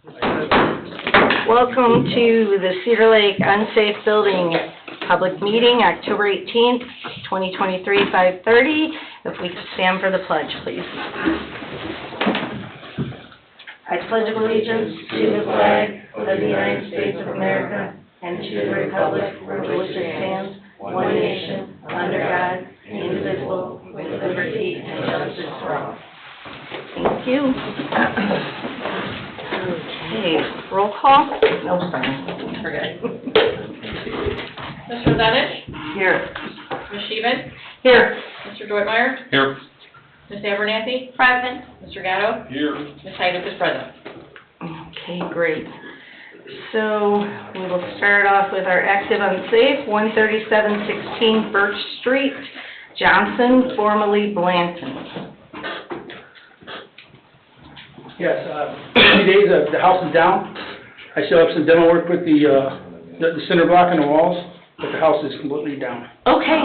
Welcome to the Cedar Lake Unsafe Building Public Meeting, October 18th, 2023, 5:30. If we could stand for the pledge, please. I pledge allegiance to the flag of the United States of America and to the republic for which it stands, one nation, under God, indivisible, with liberty and justice for all. Thank you. Okay, roll call? No, sorry, forget. Mr. Zenich? Here. Ms. Sheehan? Here. Mr. Deutmeyer? Here. Ms. Abernathy? Present. Mr. Gatto? Here. Ms. Heiduk is present. Okay, great. So we will start off with our active unsafe, 13716 Birch Street, Johnson, formerly Blanton. Yes, 20 days, the house is down. I still have some demo work with the cinder block and the walls, but the house is completely down. Okay,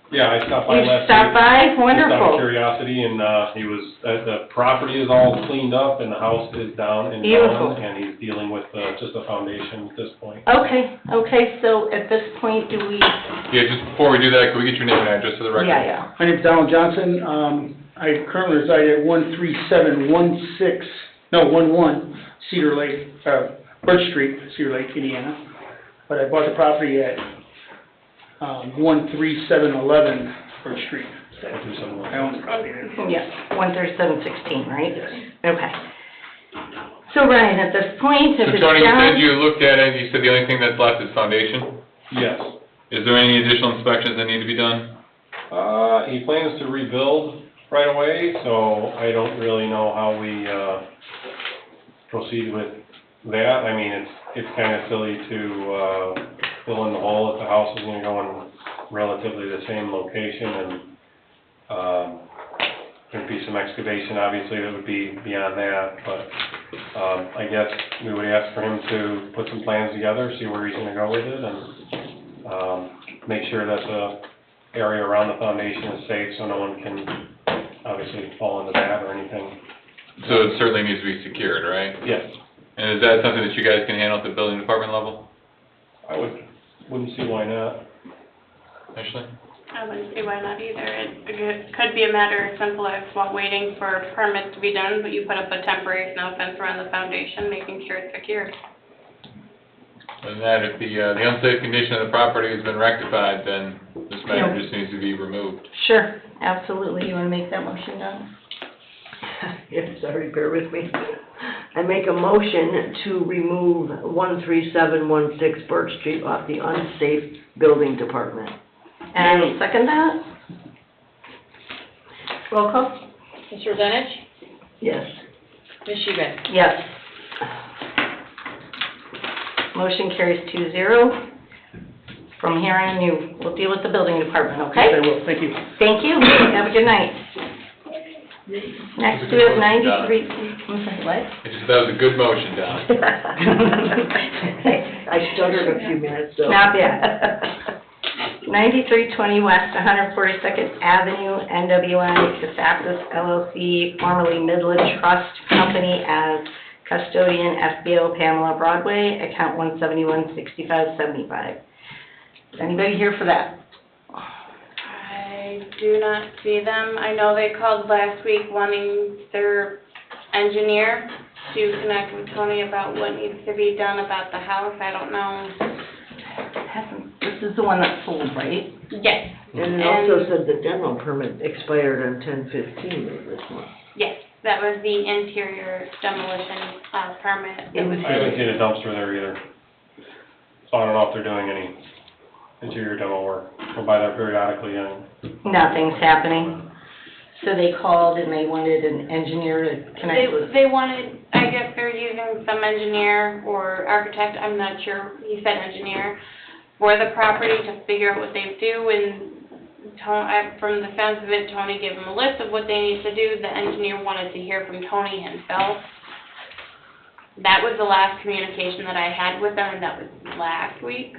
Yeah, I stopped by you last week. stopped by? Just out of Wonderful. curiosity, and the property is all cleaned up, and the house is down and Beautiful. gone, and he's dealing with just the foundation at this point. Okay, so at this point, do we? Yeah, just before we do that, can we get your name and address for the record? Yeah. My name's Donald Johnson. I currently reside at 11 Cedar Lake, Birch Street, Cedar Lake, Indiana. But I bought the property at 13711 Birch Street. I own the property there. Yes, 13716, right? Okay. So Ryan, at this point, if So it's Tony, you down. said you looked at it, you said the only thing that's left is foundation? Yes. Is there any additional inspections that need to be done? He plans to rebuild right away, so I don't really know how we proceed with that. I mean, it's kind of silly to fill in the hole if the house is going to go in relatively the same location, and there'd be some excavation, obviously, that would be beyond that, but I guess we would ask for him to put some plans together, see where he's going to go with it, and make sure that the area around the foundation is safe so no one can obviously fall into that or anything. So it certainly needs to be secured, right? Yes. And is that something that you guys can handle at the building department level? I wouldn't see why not. Ashley? I wouldn't see why not either. It could be a matter as simple as while waiting for permits to be done, but you put up a temporary snow fence around the foundation, making sure it's secured. And that if the unsafe condition of the property has been rectified, then this matter just needs to be removed. Sure, absolutely. You want to make that motion, Don? Yes, sorry, bear with me. I make a motion to remove 13716 Birch Street off the unsafe building department. And I'll second that. Roll call? Mr. Zenich? Yes. Ms. Sheehan? Yes. Motion carries 2-0. From here on, we'll deal with the building department, okay? Yes, I will, thank you. Thank you. Have a good night. Next, we have 93, I'm sorry, what? That was a good motion, Don. I stuttered a few minutes, so. Not bad. 9320 West 142nd Avenue, NWI, Casapis LLC, formerly Midland Trust Company as custodian, FBO Pamela Broadway, account 1716575. Is anybody here for that? I do not see them. I know they called last week wanting their engineer to connect with Tony about what needs to be done about the house. I don't know. This is the one that sold, right? Yes. And it also said the demo permit expired on 10/15 of this month. Yes, that was the interior demolition permit. It was I haven't seen a dumpster there either. So I don't know if they're doing any interior demo work. Go by there periodically, and Nothing's happening. So they called and they wanted an engineer to connect with. They wanted, I guess they're using some engineer or architect, I'm not sure, he said engineer, for the property to figure out what they do, and from the sounds of it, Tony gave them a list of what they need to do. The engineer wanted to hear from Tony himself. That was the last communication that I had with them, and that was last week.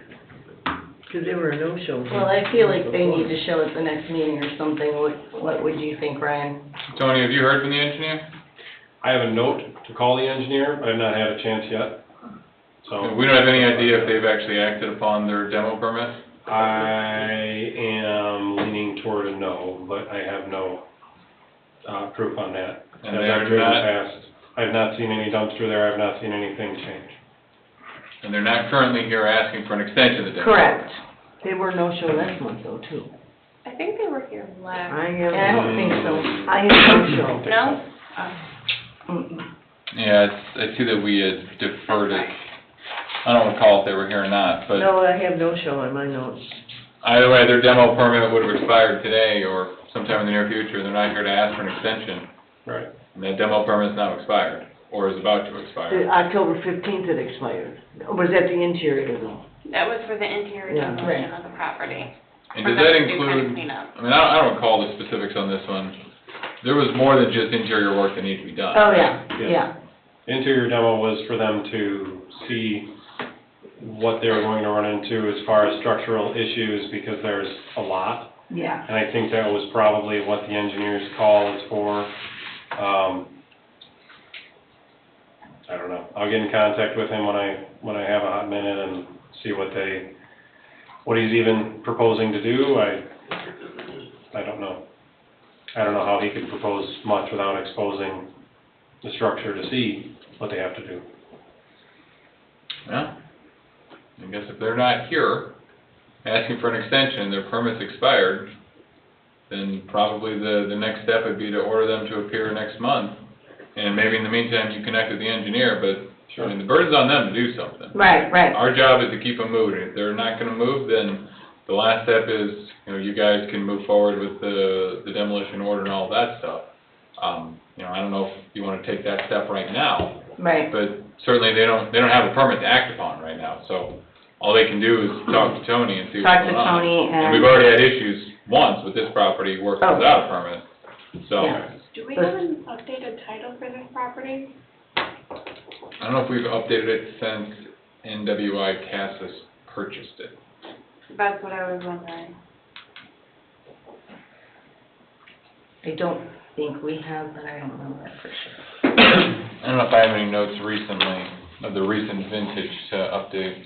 Because they were a no-show. Well, I feel like they need to show at the next meeting or something. What would you think, Ryan? Tony, have you heard from the engineer? I have a note to call the engineer, I have not had a chance yet, so. We don't have any idea if they've actually acted upon their demo permit? I am leaning toward a no, but I have no, proof on that. And As they're I've driven not- past, I have not seen any dumpster there, I have not seen anything change. And they're not currently here asking for an extension of the demo? Correct. They were no-show last month though, too. I think they were here last. I am. Yeah, I don't think so. I am no-show. No? Mm-mm. Yeah, I see that we had deferred it. I don't recall if they were here or not, but No, I have no-show on my notes. either way, their demo permit would have expired today or sometime in the near future. They're not here to ask for an extension. Right. And that demo permit's now expired, or is about to expire. October 15th it expired. Was that the interior though? That was for the interior Yeah. demolition of the property. And For does them that to do kind of include, cleanup. I mean, I don't recall the specifics on this one. There was more than just interior work that needed to be done. Oh, yeah, Yes. yeah. Interior demo was for them to see what they were going to run into as far as structural issues, because there's a lot. Yeah. And I think that was probably what the engineer's call is for. I don't know. I'll get in contact with him when I have a hot minute and see what he's even proposing to do. I don't know. I don't know how he could propose much without exposing the structure to see what they have to do. Yeah. I guess if they're not here asking for an extension, their permit's expired, then probably the next step would be to order them to appear next month. And maybe in the meantime, you connect with the engineer, but, I mean, the burden's on them to do something. Right, right. Our job is to keep them moving. If they're not gonna move, then the last step is, you guys can move forward with the demolition order and all that stuff. I don't know if you wanna take that step right now, Right. but certainly they don't have a permit to act upon right now, so all they can do is talk to Tony and see what's Talk going to on. Tony And we've and, already had issues once with this property working Oh. without a permit, so. Yeah. Do we have an updated title for this property? I don't know if we've updated it since NWI Casas purchased it. That's what I was wondering. I don't think we have, but I don't know that for sure. I don't know if I have any notes recently, of the recent vintage to update.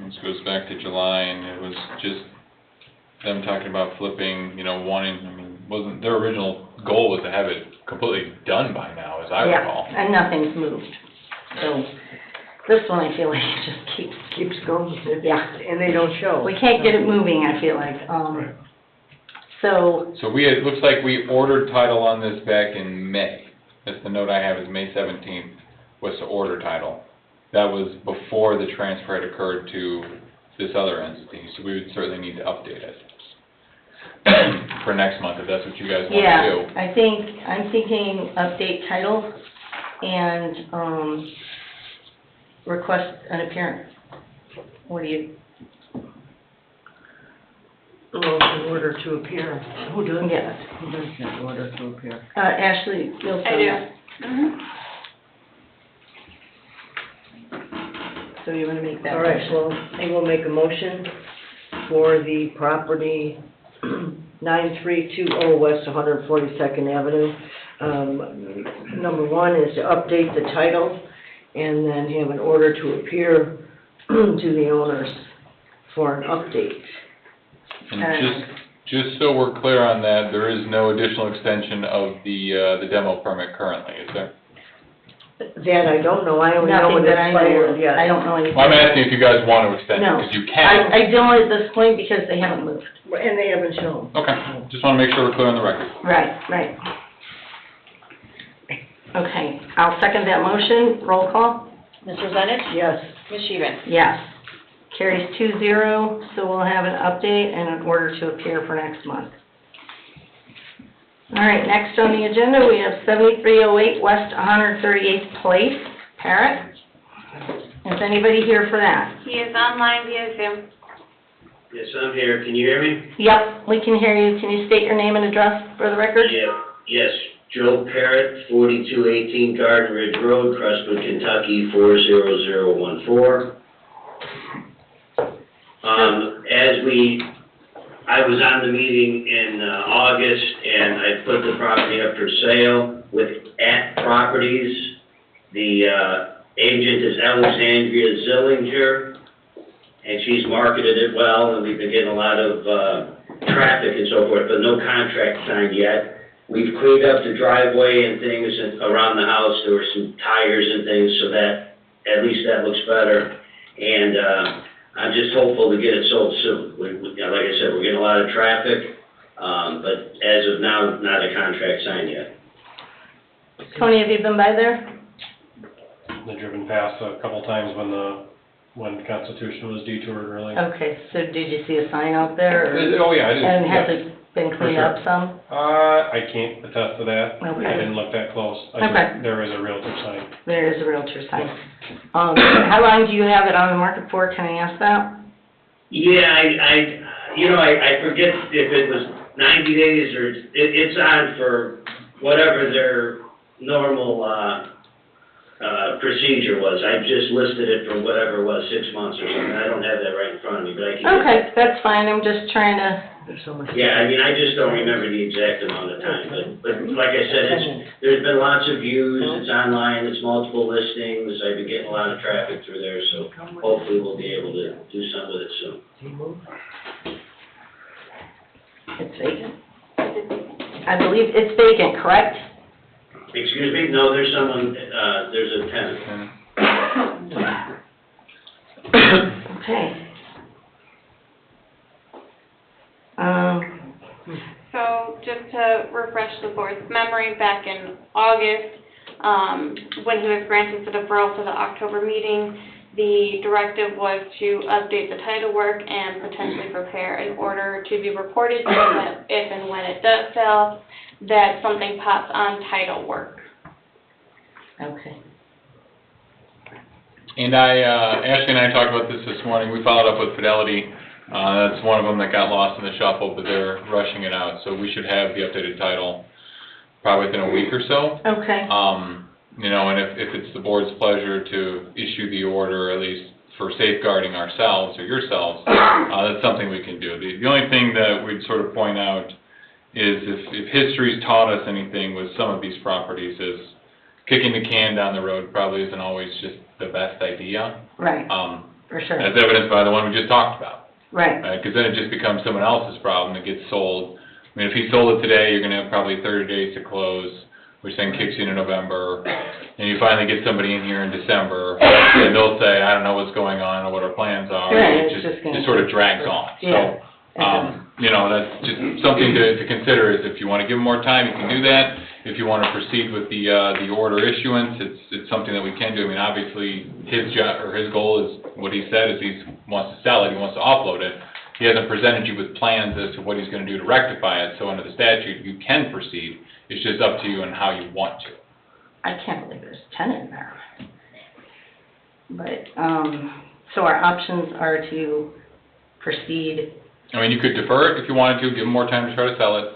This goes back to July, and it was just them talking about flipping, wasn't, their original goal was to have it completely done by now, as I recall. Yeah, and nothing's moved. So, this one, I feel like it just Keeps going. Yeah. And they don't show. we can't get it moving, I feel like. Right. So, So it looks like we ordered title on this back in May. That's the note I have, is May 17th was to order title. That was before the transfer had occurred to this other entity, so we would certainly need to update it for next month, if that's what you guys want to yeah, do. I'm thinking update title and, request an appearance. What do you, In order to appear. Who does Yes. that? Who does that, in order to appear? Ashley, you'll I sign do. that. Mhm. So you wanna make that All right, motion? well, I will make a motion for the property 9320 West 142nd Avenue. Number one is to update the title and then have an order to appear to the owners for an update. And just so we're clear on that, there is no additional extension of the demo permit currently, is there? That I don't know, I only know Nothing when that it's I know expired, of. yeah. I don't know anything. Well, I'm asking if you guys want to extend it, No. because you can. I don't at this point because they haven't moved. And they haven't shown. Okay, just want to make sure we're clear on the record. Right, right. Okay, I'll second that motion. Roll call? Ms. Rosanich? Yes. Ms. Sheehan? Yes. Carries 2-0, so we'll have an update and an order to appear for next month. All right, next on the agenda, we have 7308 West 138th Place, Parrot. Is anybody here for that? He is online via Zoom. Yes, I'm here. Can you hear me? Yep, we can hear you. Can you state your name and address for the record? Yeah. Yes, Joe Parrott, 4218 Garden Ridge Road, Crestwood, Kentucky, 40014. As we I was on the meeting in August, and I put the property up for sale with @properties. The agent is Alexandria Zillinger, and she's marketed it well, and we've been getting a lot of traffic and so forth, but no contract signed yet. We've cleaned up the driveway and things around the house. There were some tires and things, so that, at least that looks better. And I'm just hopeful to get it sold soon. Like I said, we're getting a lot of traffic, but as of now, not a contract signed yet. Tony, have you been by there? I've driven past a couple times when Constitution was detoured, really. Okay, so did you see a sign out there? Oh, yeah, I did. And has yeah. it been For cleaned sure. up some? I can't attest to that. Okay. I didn't look that close. Okay. There is a realtor sign. There is a realtor sign. How long do you have it on the market for, can I ask that? Yeah, I forget if it was 90 days or, it's on for whatever their normal, procedure was. I just listed it for whatever it was, 6 months or something. I don't have that right in front of me, but I can. Okay, that's fine, I'm just trying to, There's so much. Yeah, I mean, I just don't remember the exact amount of time, but like I said, there's been lots of views, it's online, it's multiple listings, I've been getting a lot of traffic through there, so hopefully we'll be able to do something with it soon. it's vacant. I believe it's vacant, correct? Excuse me? No, there's someone, there's a tenant. Okay. So just to refresh the board's memory, back in August, when he was granted the deferral to the October meeting, the directive was to update the title work and potentially prepare an order to be recorded so that if and when it does sell, that something pops on title work. Okay. And Ashley and I talked about this morning. We followed up with Fidelity. That's one of them that got lost in the shuffle, but they're rushing it out. So we should have the updated title probably within a week or so. Okay. And if it's the board's pleasure to issue the order, at least for safeguarding ourselves or yourselves, that's something we can do. The only thing that we'd sort of point out is if history's taught us anything with some of these properties is kicking the can down the road probably isn't always just the best idea. Right, for sure. As evidenced by the one we just talked about. Right. Because then it just becomes someone else's problem. It gets sold. I mean, if he sold it today, you're going to have probably 30 days to close, which then kicks you into November. And you finally get somebody in here in December, and they'll say, I don't know what's going on or what our plans are. Right, It it's just gonna just sort of drags on. Yeah. So, that's just something to consider is if you want to give him more time, you can do that. If you want to proceed with the order issuance, it's something that we can do. I mean, obviously, his goal is, what he said is he wants to sell it, he wants to offload it. He hasn't presented you with plans as to what he's going to do to rectify it, so under the statute, you can proceed. It's just up to you on how you want to. I can't believe there's 10 in there. But, so our options are to proceed. I mean, you could defer it if you wanted to, give him more time to try to sell it.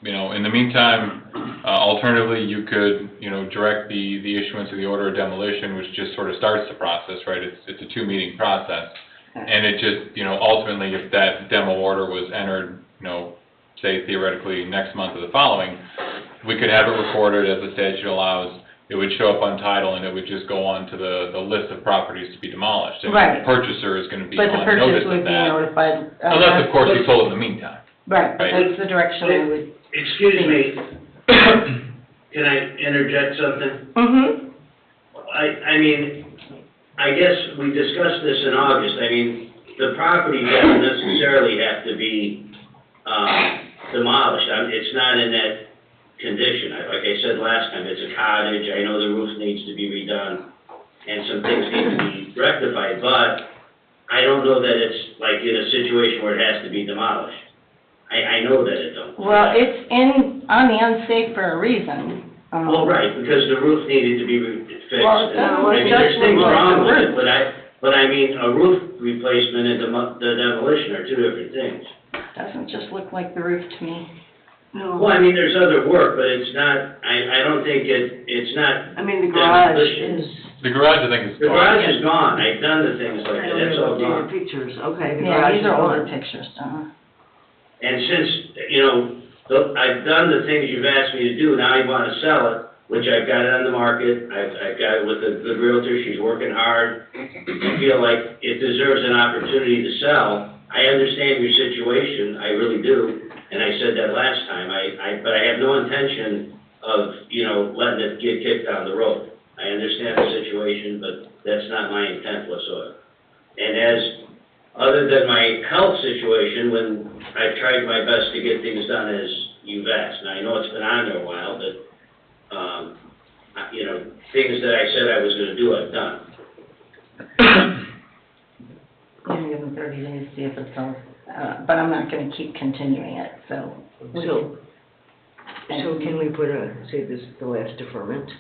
In the meantime, alternatively, you could, direct the issuance of the order of demolition, which just sort of starts the process, right? It's a 2-meeting process. And it just, ultimately, if that demo order was entered, say theoretically next month or the following, we could have it recorded as the statute allows. It would show up on title and it would just go on to the list of properties to be demolished. And Right. the purchaser is going to be But the on purchase notice would of be that. notified. Unless, of course, you sold in the meantime. Right, Right. that's the direction I would. Excuse me, can I interject something? Mm-hmm. I mean, I guess we discussed this in August. I mean, the property doesn't necessarily have to be demolished. It's not in that condition. Like I said last time, it's a cottage. I know the roof needs to be redone and some things need to be rectified, but I don't know that it's like in a situation where it has to be demolished. I know that it don't. Well, it's on the unsafe for a reason. Well, right, because the roof needed to be fixed. Well, it doesn't I mean, there's just things look like wrong the with it, roof. but I mean, a roof replacement and the demolition are 2 different things. Doesn't just look like the roof to me. Well, I mean, there's other work, but it's not, I don't think it's not. I mean, the garage demolition. is The garage, I think, is The gone. garage is gone, I've done the things like I that, don't that's have all updated gone. pictures, okay. the Yeah, garage these is are older gone. pictures, And since, you know, I've done the things you've asked me to do, now you wanna sell it, which I've got it on the market, I've got it with a good realtor, she's working hard. I feel like it deserves an opportunity to sell. I understand your situation, I really do, and I said that last time, but I have no intention of, you know, letting it get kicked down the road. I understand the situation, but that's not my intent whatsoever. And other than my health situation, when I've tried my best to get things done as you've asked. Now, I know it's been on there a while, but, you know, things that I said I was gonna do, I've done. I'm gonna give them 30 days to see if it sells, but I'm not gonna keep continuing it, so. So can we put say this is the last deferment?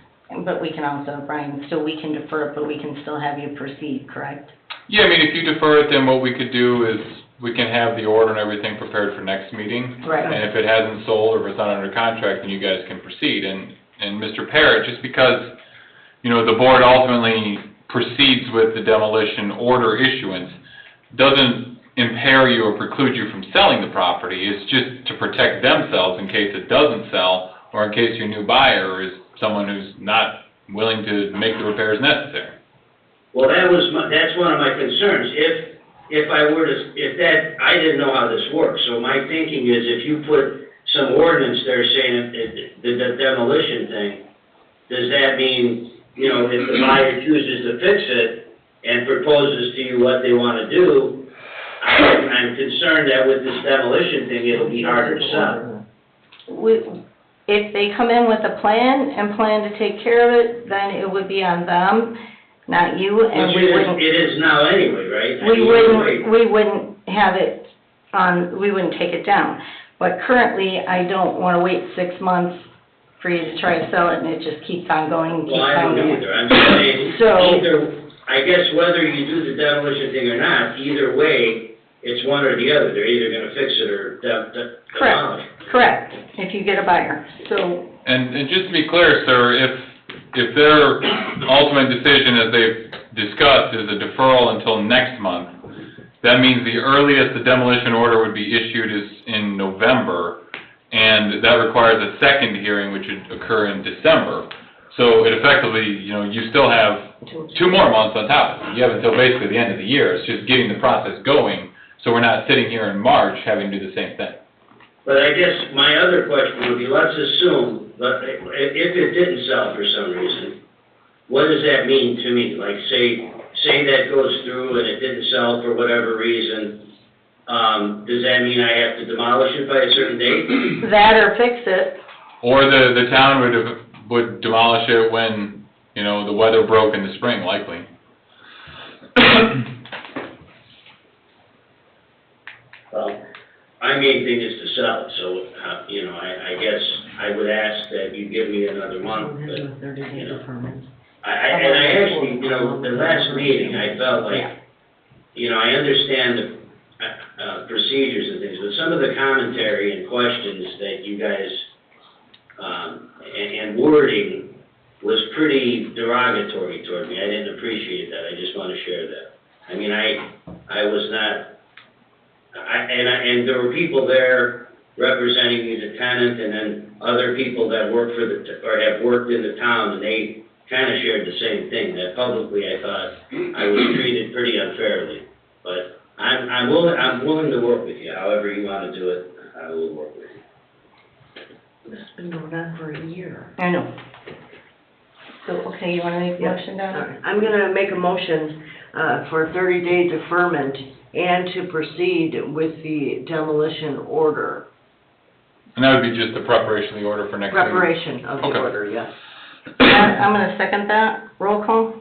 But we can also, Brian, still, we can defer it, but we can still have you proceed, correct? Yeah, I mean, if you defer it, then what we could do is, we can have the order and everything prepared for next meeting. Right. And if it hasn't sold or if it's not under contract, then you guys can proceed. And Mr. Parrott, just because, you know, the board ultimately proceeds with the demolition order issuance, doesn't impair you or preclude you from selling the property. It's just to protect themselves in case it doesn't sell, or in case your new buyer is someone who's not willing to make the repairs necessary. Well, that's one of my concerns. I didn't know how this works, so my thinking is if you put some ordinance there saying the demolition thing, does that mean, you know, if the buyer chooses to fix it and proposes to you what they wanna do, I'm concerned that with this demolition thing, it'll be harder to sell. If they come in with a plan and plan to take care of it, then it would be on them, not you, and we wouldn't. It is now anyway, right? We wouldn't have it we wouldn't take it down. But currently, I don't wanna wait 6 months for you to try to sell it, and it just keeps on going, keeps Well, I on don't going. either. I'm just saying, So- I guess whether you do the demolition thing or not, either way, it's one or the other. They're either gonna fix it or demolish. Correct, if you get a buyer, so. And just to be clear, sir, if their ultimate decision, as they've discussed, is a deferral until next month, that means the earliest the demolition order would be issued is in November, and that requires a second hearing, which would occur in December. So it effectively, you know, you still have 2 more months on top of it. You have until basically the end of the year. It's just getting the process going, so we're not sitting here in March having to do the same thing. But I guess my other question would be, let's assume, if it didn't sell for some reason, what does that mean to me? Like, say that goes through and it didn't sell for whatever reason, does that mean I have to demolish it by a certain date? That or fix it. Or the town would demolish it when, you know, the weather broke in the spring, likely. Well, my main thing is to sell it, so, you know, I guess I would ask that you give me another month, but, you know. I actually, you know, the last meeting, I felt like, you know, I understand the procedures and things, but some of the commentary and questions that you guys, and wording was pretty derogatory toward me. I didn't appreciate that. I just want to share that. I mean, I was not, and there were people there representing me, the tenant, and then other people that work for or have worked in the town, and they kind of shared the same thing, that publicly I thought I was treated pretty unfairly. But I'm willing to work with you, however you want to do it, I will work with you. This has been going on for a year. I know. So, okay, you wanna make a motion, Donna? All right. I'm gonna make a motion, for a 30-day deferment and to proceed with the demolition order. And that would be just the preparation of the order for next meeting? Preparation of the Okay. order, yes. I'm gonna second that. Roll call?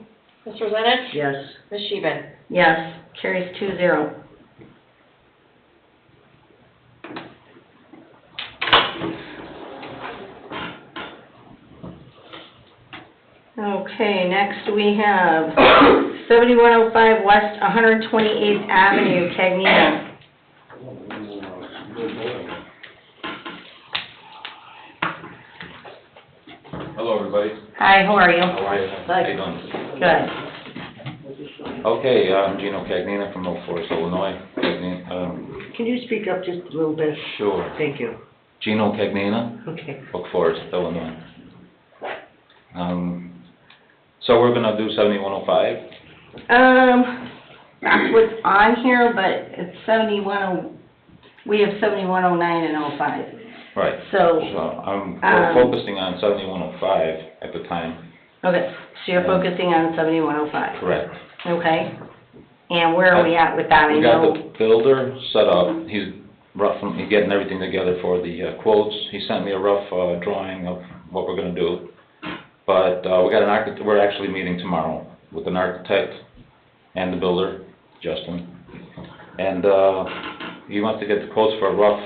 Mr. Zenich? Yes. Ms. Sheehan? Yes, carries 2-0. Okay, next we have 7105 West 128th Avenue, Cagney. Hello, everybody. Hi, how are you? How are you? Hi. How you doing? Good. Okay, I'm Gino Cagnina from Oak Forest, Illinois. Can you speak up just a little bit? Sure. Thank you. Gino Cagnina, Okay. Oak Forest, Illinois. So we're gonna do 7105? That's what's on here, but it's 71, we have 7109 and 05. Right. So, We're focusing on 7105 at the time. okay, so you're focusing on 7105, Correct. okay? And where are we at with that? I We got know, the builder set up, he's he's getting everything together for the quotes. He sent me a rough drawing of what we're gonna do. But we got an architect, we're actually meeting tomorrow with an architect and the builder, Justin. And he wants to get the quotes for a rough,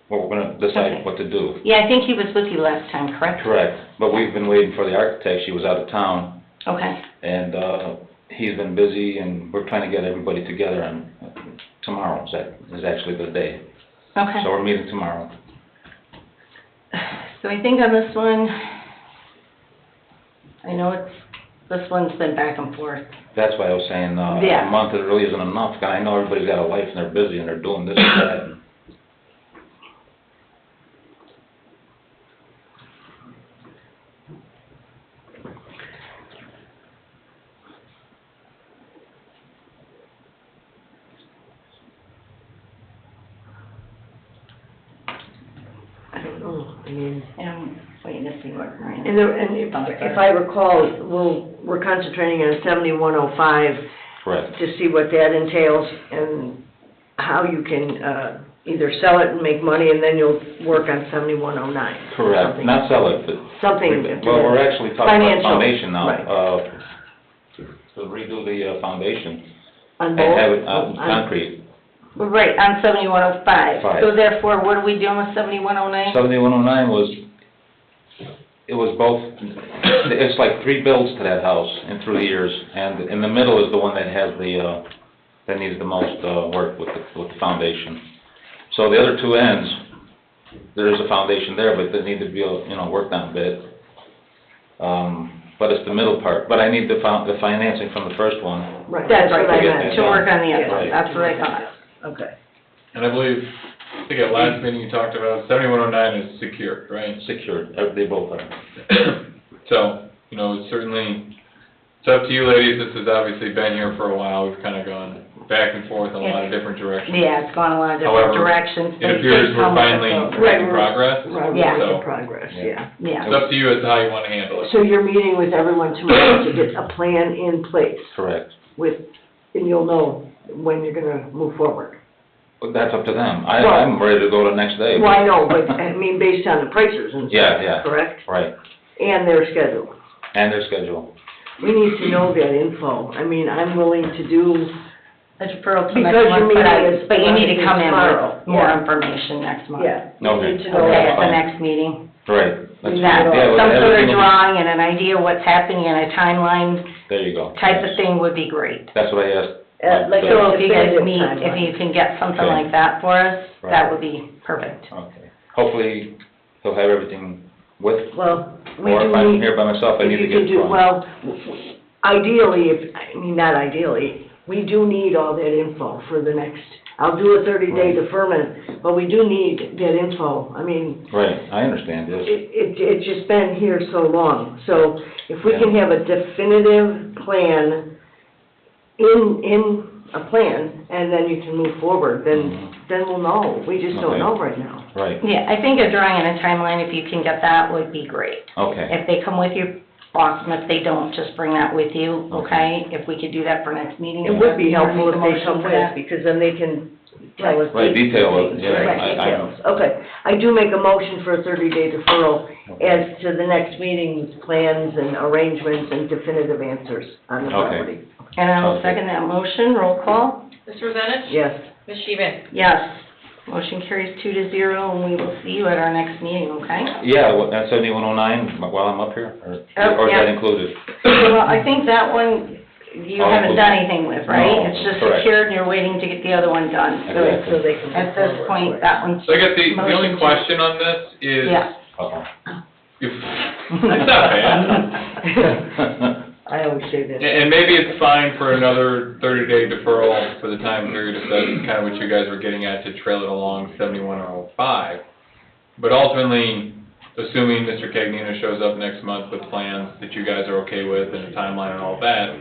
what we're gonna decide Okay. what to do. yeah, I think he was with you last time, correct? Correct, but we've been waiting for the architect, she was out of town, Okay, and he's been busy, and we're trying to get everybody together, and tomorrow is actually the day. okay. So we're meeting tomorrow. So I think on this one, I know this one's been back and forth. That's why I was saying, Yeah. a month, it really isn't enough, 'cause I know everybody's got a life, and they're busy, and they're doing this and that. I don't know, I mean, And I'm waiting to see what Ryan. and if I recall, we're concentrating on 7105 Correct. to see what that entails and how you can either sell it and make money, and then you'll work on 7109. Correct, not sell it, but. Something. Well, we're actually talking about Financial, foundation now. right. To redo the foundation On and both? have it on concrete. Right, on 7105. Five. So therefore, what are we doing with 7109? 7109 it was both, it's like 3 builds to that house in 3 years, and in the middle is the one that has that needs the most work with the foundation. So the other 2 ends, there is a foundation there, but they need to be, worked on a bit. But it's the middle part, but I need the financing from the first one. Right, That's that's what right, I get meant. that to work on the other one, Right. that's what I thought. Okay. And I believe, I think at last meeting you talked about 7109 is secured, right? Secured, they both are. So, certainly, it's up to you ladies, this has obviously been here for a while, we've kind of gone back and forth in a lot of different directions. Yeah, it's gone a lot of different However, directions. but It appears takes we're how much it finally goes. making progress, Right, Yeah. we're So- in progress, yeah. Yeah, it's up to you as to how you want to handle it. So you're meeting with everyone tomorrow to get a plan in place Correct. and you'll know when you're gonna move forward. But that's up to them. Well- I'm ready to go the next day. Well, I know, but I mean, based on the prices and Yeah, stuff, yeah. correct? Right, And their schedule. and their schedule. We need to know that info. I mean, I'm willing to do, a deferral to Because next your month, meeting but is- but you need to come in tomorrow. with more Yeah. information next month. yeah, you Okay. need to know Okay, that. at the fine. next meeting. Right. That's Yeah, That, fine. Yeah, well, some sort everything of will be- drawing and an idea what's happening and a timeline There you go. type Yes. of thing would be great. That's what I asked. Like So a if you guys definitive meet, if timeline. you can get something Okay. like that for us, Right. that would be perfect. Okay. Hopefully, he'll have everything with, Well, we or do if I'm need, here by myself, I if need to you can get do, from. well, ideally, not ideally, we do need all that info for the next, I'll do a 30-day Right. deferment, but we do need that info. I mean, Right, I understand, yes. it's just been here so long. So if we can have a definitive plan in a plan, and then you can move forward, then we'll know. We just don't Okay. know right now. Right, Yeah, I think a drawing and a timeline, if you can get that, would be great. okay. If they come with you, awesome. If they don't, just bring that with you, okay? If we could do that for next meeting. It would be helpful if Make a they motion come for with, that. because then they can tell us. Right, detail it, yeah, Right, I- details. Okay, I do make a motion for a 30-day deferral as to the next meeting's plans and arrangements and definitive answers on the Okay. property. And I will Okay. second that motion. Roll call. Mr. Rosanna? Yes. Ms. Sheehan? Yes. Motion carries 2-0, and we will see you at our next meeting, okay? Yeah, that's 7109 while I'm up here, or is Oh, yeah. that included? Well, I think that one, you Oh, haven't okay. done anything with, right? No, It's just correct. secured, and you're waiting to get the other one done. So Exactly. So they can. at this point, that one's. So I guess the only motion to- question on this is, Yeah. Uh-oh. if, that's not bad. I would say that. And maybe it's fine for another 30-day deferral for the time period if that's kind of what you guys were getting at to trail it along 7105. But ultimately, assuming Mr. Cagnino shows up next month with plans that you guys are okay with and a timeline and all that,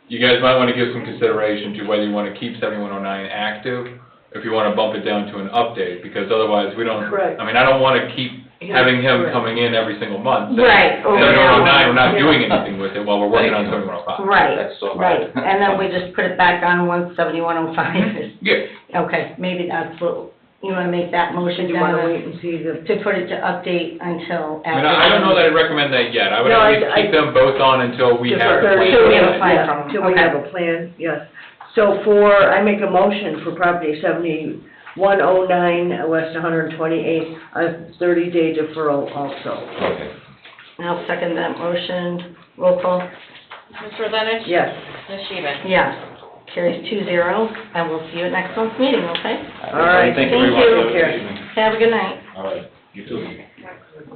you guys might want to give some consideration to whether you want to keep 7109 active, if you want to bump it down to an update, because otherwise we don't, Correct. I mean, I don't want to keep having him Correct. coming in every single month. Right, or 7109, we're not Yeah. doing anything with it while we're working on 7105. Right, That's so right, hard. and then we just put it back on 17105. Yeah. Okay, maybe that's what, you wanna make that motion, Do you wanna Donna, wait and see the, to put it to update until I mean, after. I don't know that I'd recommend that yet. I would No, at least I- keep them both on until we have a Defer. plan. Till we have a plan Yeah, from them. till we Okay. have a plan, yes. So I make a motion for property 7109 West 128th, a 30-day deferral also. Okay. I'll second that motion, roll call, Mr. Lenish? Yes. Ms. Sheehan? yes, carries 2-0, and we'll see you at next month's meeting, okay? All right. Thank you very Thank much. you. Have a good Take care. evening. Have a good night. All right, you too.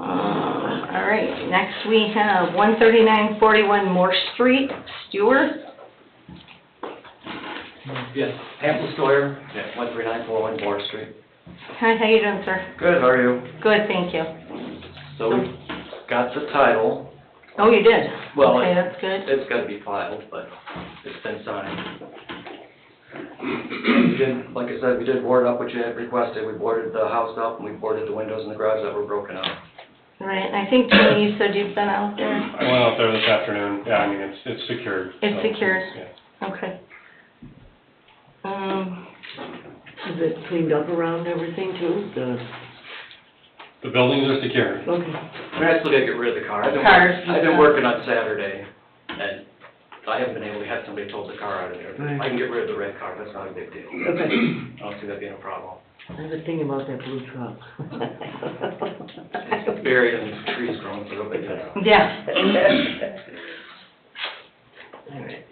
All right, next we have 13941 Morse Street, Stewart. Yes, Hampton Sawyer, 13941 Moore Street. Hi, how you doing, sir? Good, how are you? Good, thank you. So we got the title. Oh, you did? Well, Okay, that's good. It's gotta be filed, but it's been signed. We did, like I said, we did board up what you had requested. We boarded the house up and we boarded the windows in the garage that were broken out. All right, and I think, Tony, you said you've been out there? I went out there this afternoon, yeah, I mean, it's secured. It's so, secured. yeah. Okay. Is it cleaned up around everything too? The buildings are secured. Okay. I mean, I still gotta get rid of the car. Cars and I've been stuff. working on Saturday and I haven't been able to have somebody tow the car out of there. Right. I can get rid of the red car, that's not a big deal. Okay. I don't see that being a problem. I've been thinking about that blue truck. It's buried and the trees growing through it, but Yeah. All right.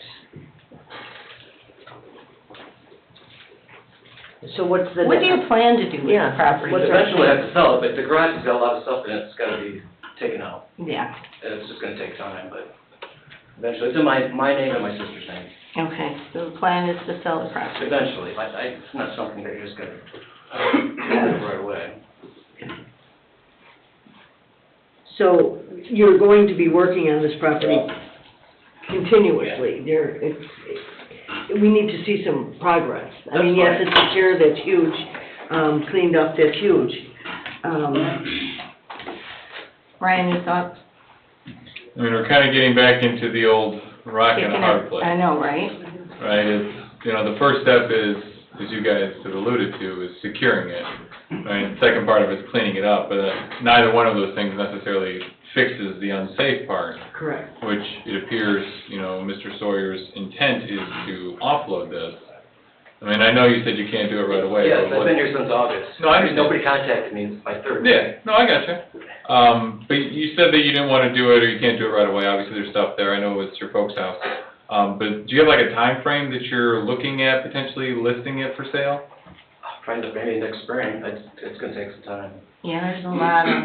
So what's the? What do you plan to do with Yeah, the property? what's eventually I have to sell it, but the garage has got a lot of stuff in it, it's gotta be taken out. Yeah, And it's just gonna take time, but eventually, it's in my name and my sister's name. okay, so the plan is to sell the property. Eventually, it's not something that you're just gonna do right away. So you're going to be working on this property continuously. We need to see some progress. I mean, yes, That's it's secure, that's huge, cleaned up, that's huge. Ryan, your thoughts? I mean, we're kind of getting back into the old rock and a Kicking hard it- place, I know, right? right? It's, you know, the first step is, as you guys have alluded to, is securing it, right? The second part of it is cleaning it up, but neither one of those things necessarily fixes the unsafe part, Correct. which it appears, you know, Mr. Sawyer's intent is to offload this. I mean, I know you said you can't do it right away, Yes, but I've what... been here since August. No, I understand. Nobody contacted me by Thursday. Yeah, no, I gotcha. But you said that you didn't want to do it, or you can't do it right away, obviously there's stuff there, I know it's your folks' house. But do you have like a time frame that you're looking at potentially listing it for sale? Trying to, maybe next spring, it's gonna take some time. Yeah, there's a lot of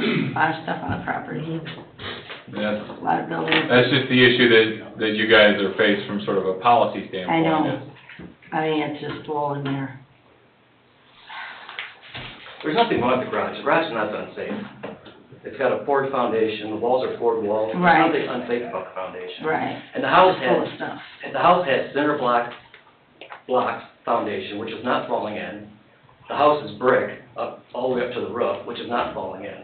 stuff on the property, Yeah, a lot of buildings. that's just the issue that you guys are faced from sort of a policy I standpoint. know. I mean, it's just full in there. There's nothing wrong with the garage is not unsafe. It's got a poured foundation, the walls are poured walls, there's Right. nothing unsafe about the foundation. Right. And the house It's full has, of stuff. cinder block foundation, which is not falling in. The house is brick, up, all the way up to the roof, which is not falling in.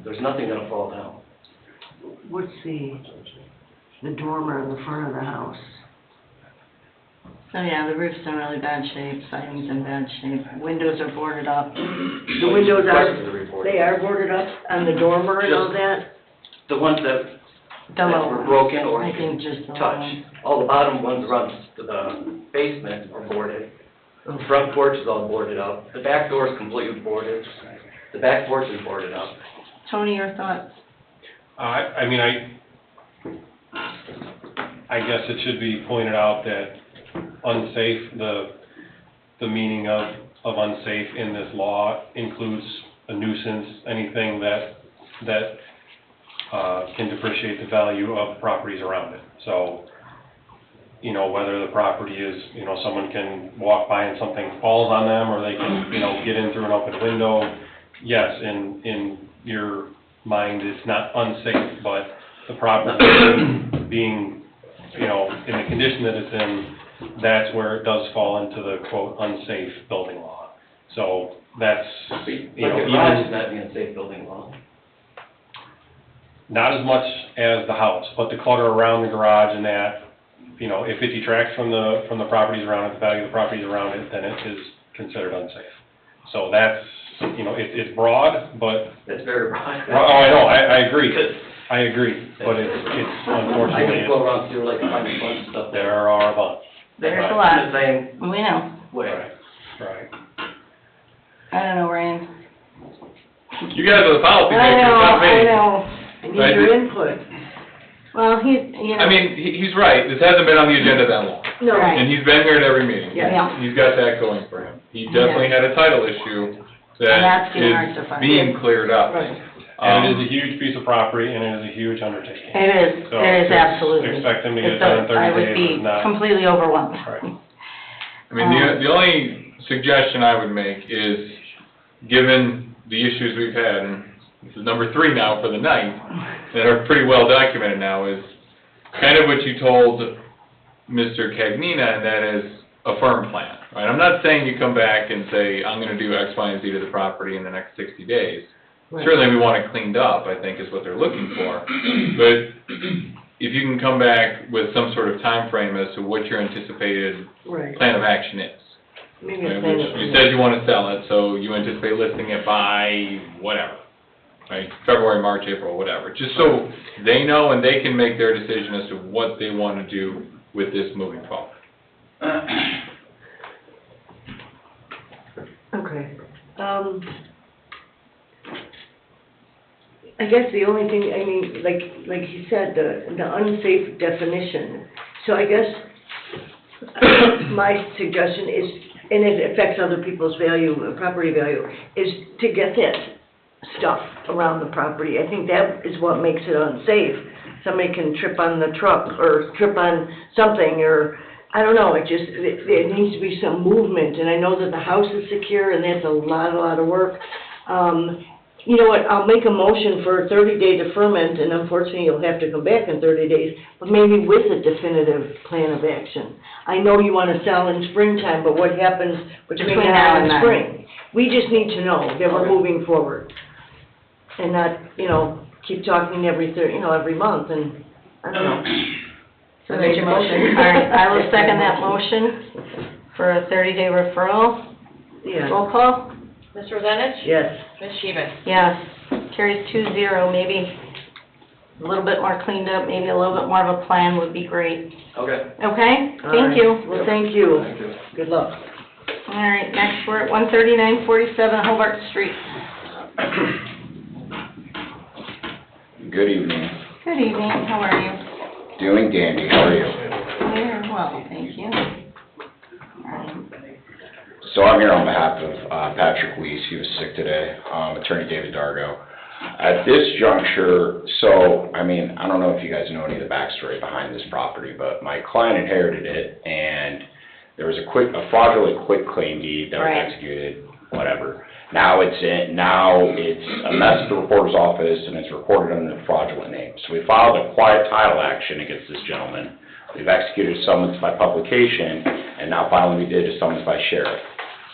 There's nothing gonna fall down. What's the dormer in the front of the house? So yeah, the roof's in really bad shape, siding's in bad shape, windows are boarded up. The windows Questions are, of the report. they are boarded up on the dormer and all Just- that? The ones that The low were ones. broken or I you think can just the low touch. ones. All the bottom ones around the basement are boarded. The front porch is all boarded up. The back door is completely boarded. The back porch is boarded up. Tony, your thoughts? I mean, I guess it should be pointed out that unsafe, the meaning of unsafe in this law includes a nuisance, anything that can depreciate the value of properties around it. So, you know, whether the property is, you know, someone can walk by and something falls on them, or they can, you know, get in through an open window. Yes, in your mind, it's not unsafe, but the property being, you know, in the condition that it's in, that's where it does fall into the quote unsafe building law. So that's, you know, Like a garage even, is not being safe building law. not as much as the house, but the clutter around the garage and that, you know, if it detracts from the properties around it, the value of the properties around it, then it is considered unsafe. So that's, you know, it's broad, but, That's very broad. oh, I know, I agree. Because I agree, but it's I unfortunately, can go around through like a bunch of stuff there. there are a bunch. There's a I'm lot, just saying, we know. whatever. Right. I don't know, Ryan. You guys are the policy I makers, not me. know, I need Right. your input. Well, you know. I mean, he's right, this hasn't been on the agenda that long, No, Right. and he's been here at every meeting. Yeah. He's got that going for him. He definitely had a title issue And that's that getting rectified. is being cleared up. right. And it is a huge piece of property, and it is a huge undertaking. It is, So it is to absolutely. expect him to get It it done in does. 30 I would days be is not- completely overwhelmed. Right. I mean, the only suggestion I would make is, given the issues we've had, and this is number 3 now for the night, that are pretty well documented now, is kind of what you told Mr. Cagnina, and that is a firm plan, right? I'm not saying you come back and say, I'm gonna do X, Y, and Z to the property in the next 60 days. Right. Certainly, we want it cleaned up, I think, is what they're looking for. But if you can come back with some sort of time frame as to what your anticipated Right. plan of action is. Maybe a Right, plan which of- you said you want to sell it, so you anticipate listing it by whatever, right? February, March, April, whatever. Just so they know and they can make their decision as to what they want to do with this moving forward. Okay, I guess the only thing, I mean, like you said, the unsafe definition, so I guess my suggestion is, and it affects other people's value, property value, is to get that stuff around the property. I think that is what makes it unsafe. Somebody can trip on the truck, or trip on something, or, I don't know, it needs to be some movement, and I know that the house is secure, and that's a lot of work. You know what, I'll make a motion for a 30-day deferment, and unfortunately, you'll have to come back in 30 days, but maybe with a definitive plan of action. I know you want to sell in springtime, but what happens between now and spring? We just need to know that we're moving forward, and not, you know, keep talking every month, and, I don't know. So that's your motion. All right, I will second that motion for a 30-day referral. Yeah, Roll call? Mr. Rosanich? yes. Ms. Sheehan? Yes. Carries 2-0, maybe a little bit more cleaned up, maybe a little bit more of a plan would be great. Okay. Okay? All Thank right. you. Well, thank you. Thank you. Good luck. All right, next we're at 13947 Hobart Street. Good evening. Good evening, how are you? Doing dandy, how are you? Very well, thank you. All right. So I'm here on behalf of Patrick Weiss, he was sick today, Attorney David Dargo. At this juncture, so, I mean, I don't know if you guys know any of the backstory behind this property, but my client inherited it, and there was a fraudulent quitclaim deed that was Right. executed, whatever. Now it's a mess at the recorder's office, and it's recorded under a fraudulent name. So we filed a quiet title action against this gentleman. We've executed a summons by publication, and now finally we did a summons by sheriff.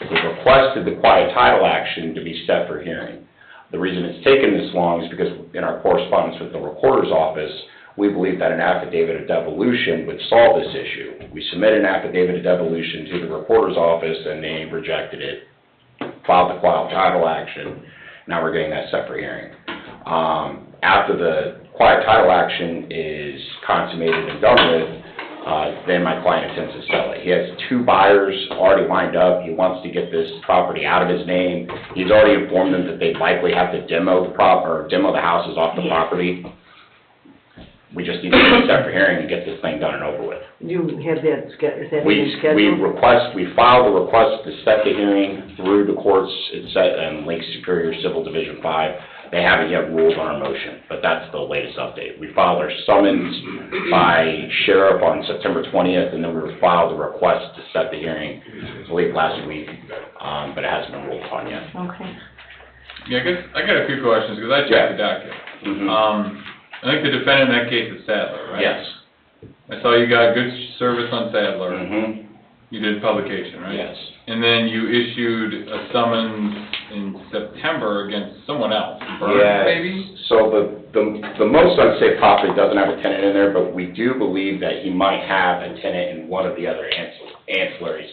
We've requested the quiet title action to be set for hearing. The reason it's taken this long is because in our correspondence with the recorder's office, we believe that an affidavit of devolution would solve this issue. We submitted an affidavit of devolution to the recorder's office, and they rejected it, filed the quiet title action. Now we're getting that set for hearing. After the quiet title action is consummated and done with, then my client intends to sell it. He has 2 buyers already lined up. He wants to get this property out of his name. He's already informed them that they'd likely have to demo the houses off the property. We just need to get it set for hearing and get this thing done and over with. You have that, is that We scheduled? filed the request to set the hearing through the courts. It's set in Lake Superior Civil Division 5. They haven't yet ruled on our motion, but that's the latest update. We filed our summons by sheriff on September 20th, and then we filed a request to set the hearing late last week, but it hasn't been ruled upon yet. Okay. Yeah, I got a few questions, because I checked the docket. Mhm. I think the defendant in that case is Sadler, right? Yes. I saw you got good service on Sadler. Mhm. You did publication, right? Yes. And then you issued a summons in September against someone else, Burns, Yeah, maybe? so the most unsafe property doesn't have a tenant in there, but we do believe that he might have a tenant in one of the other ancillaries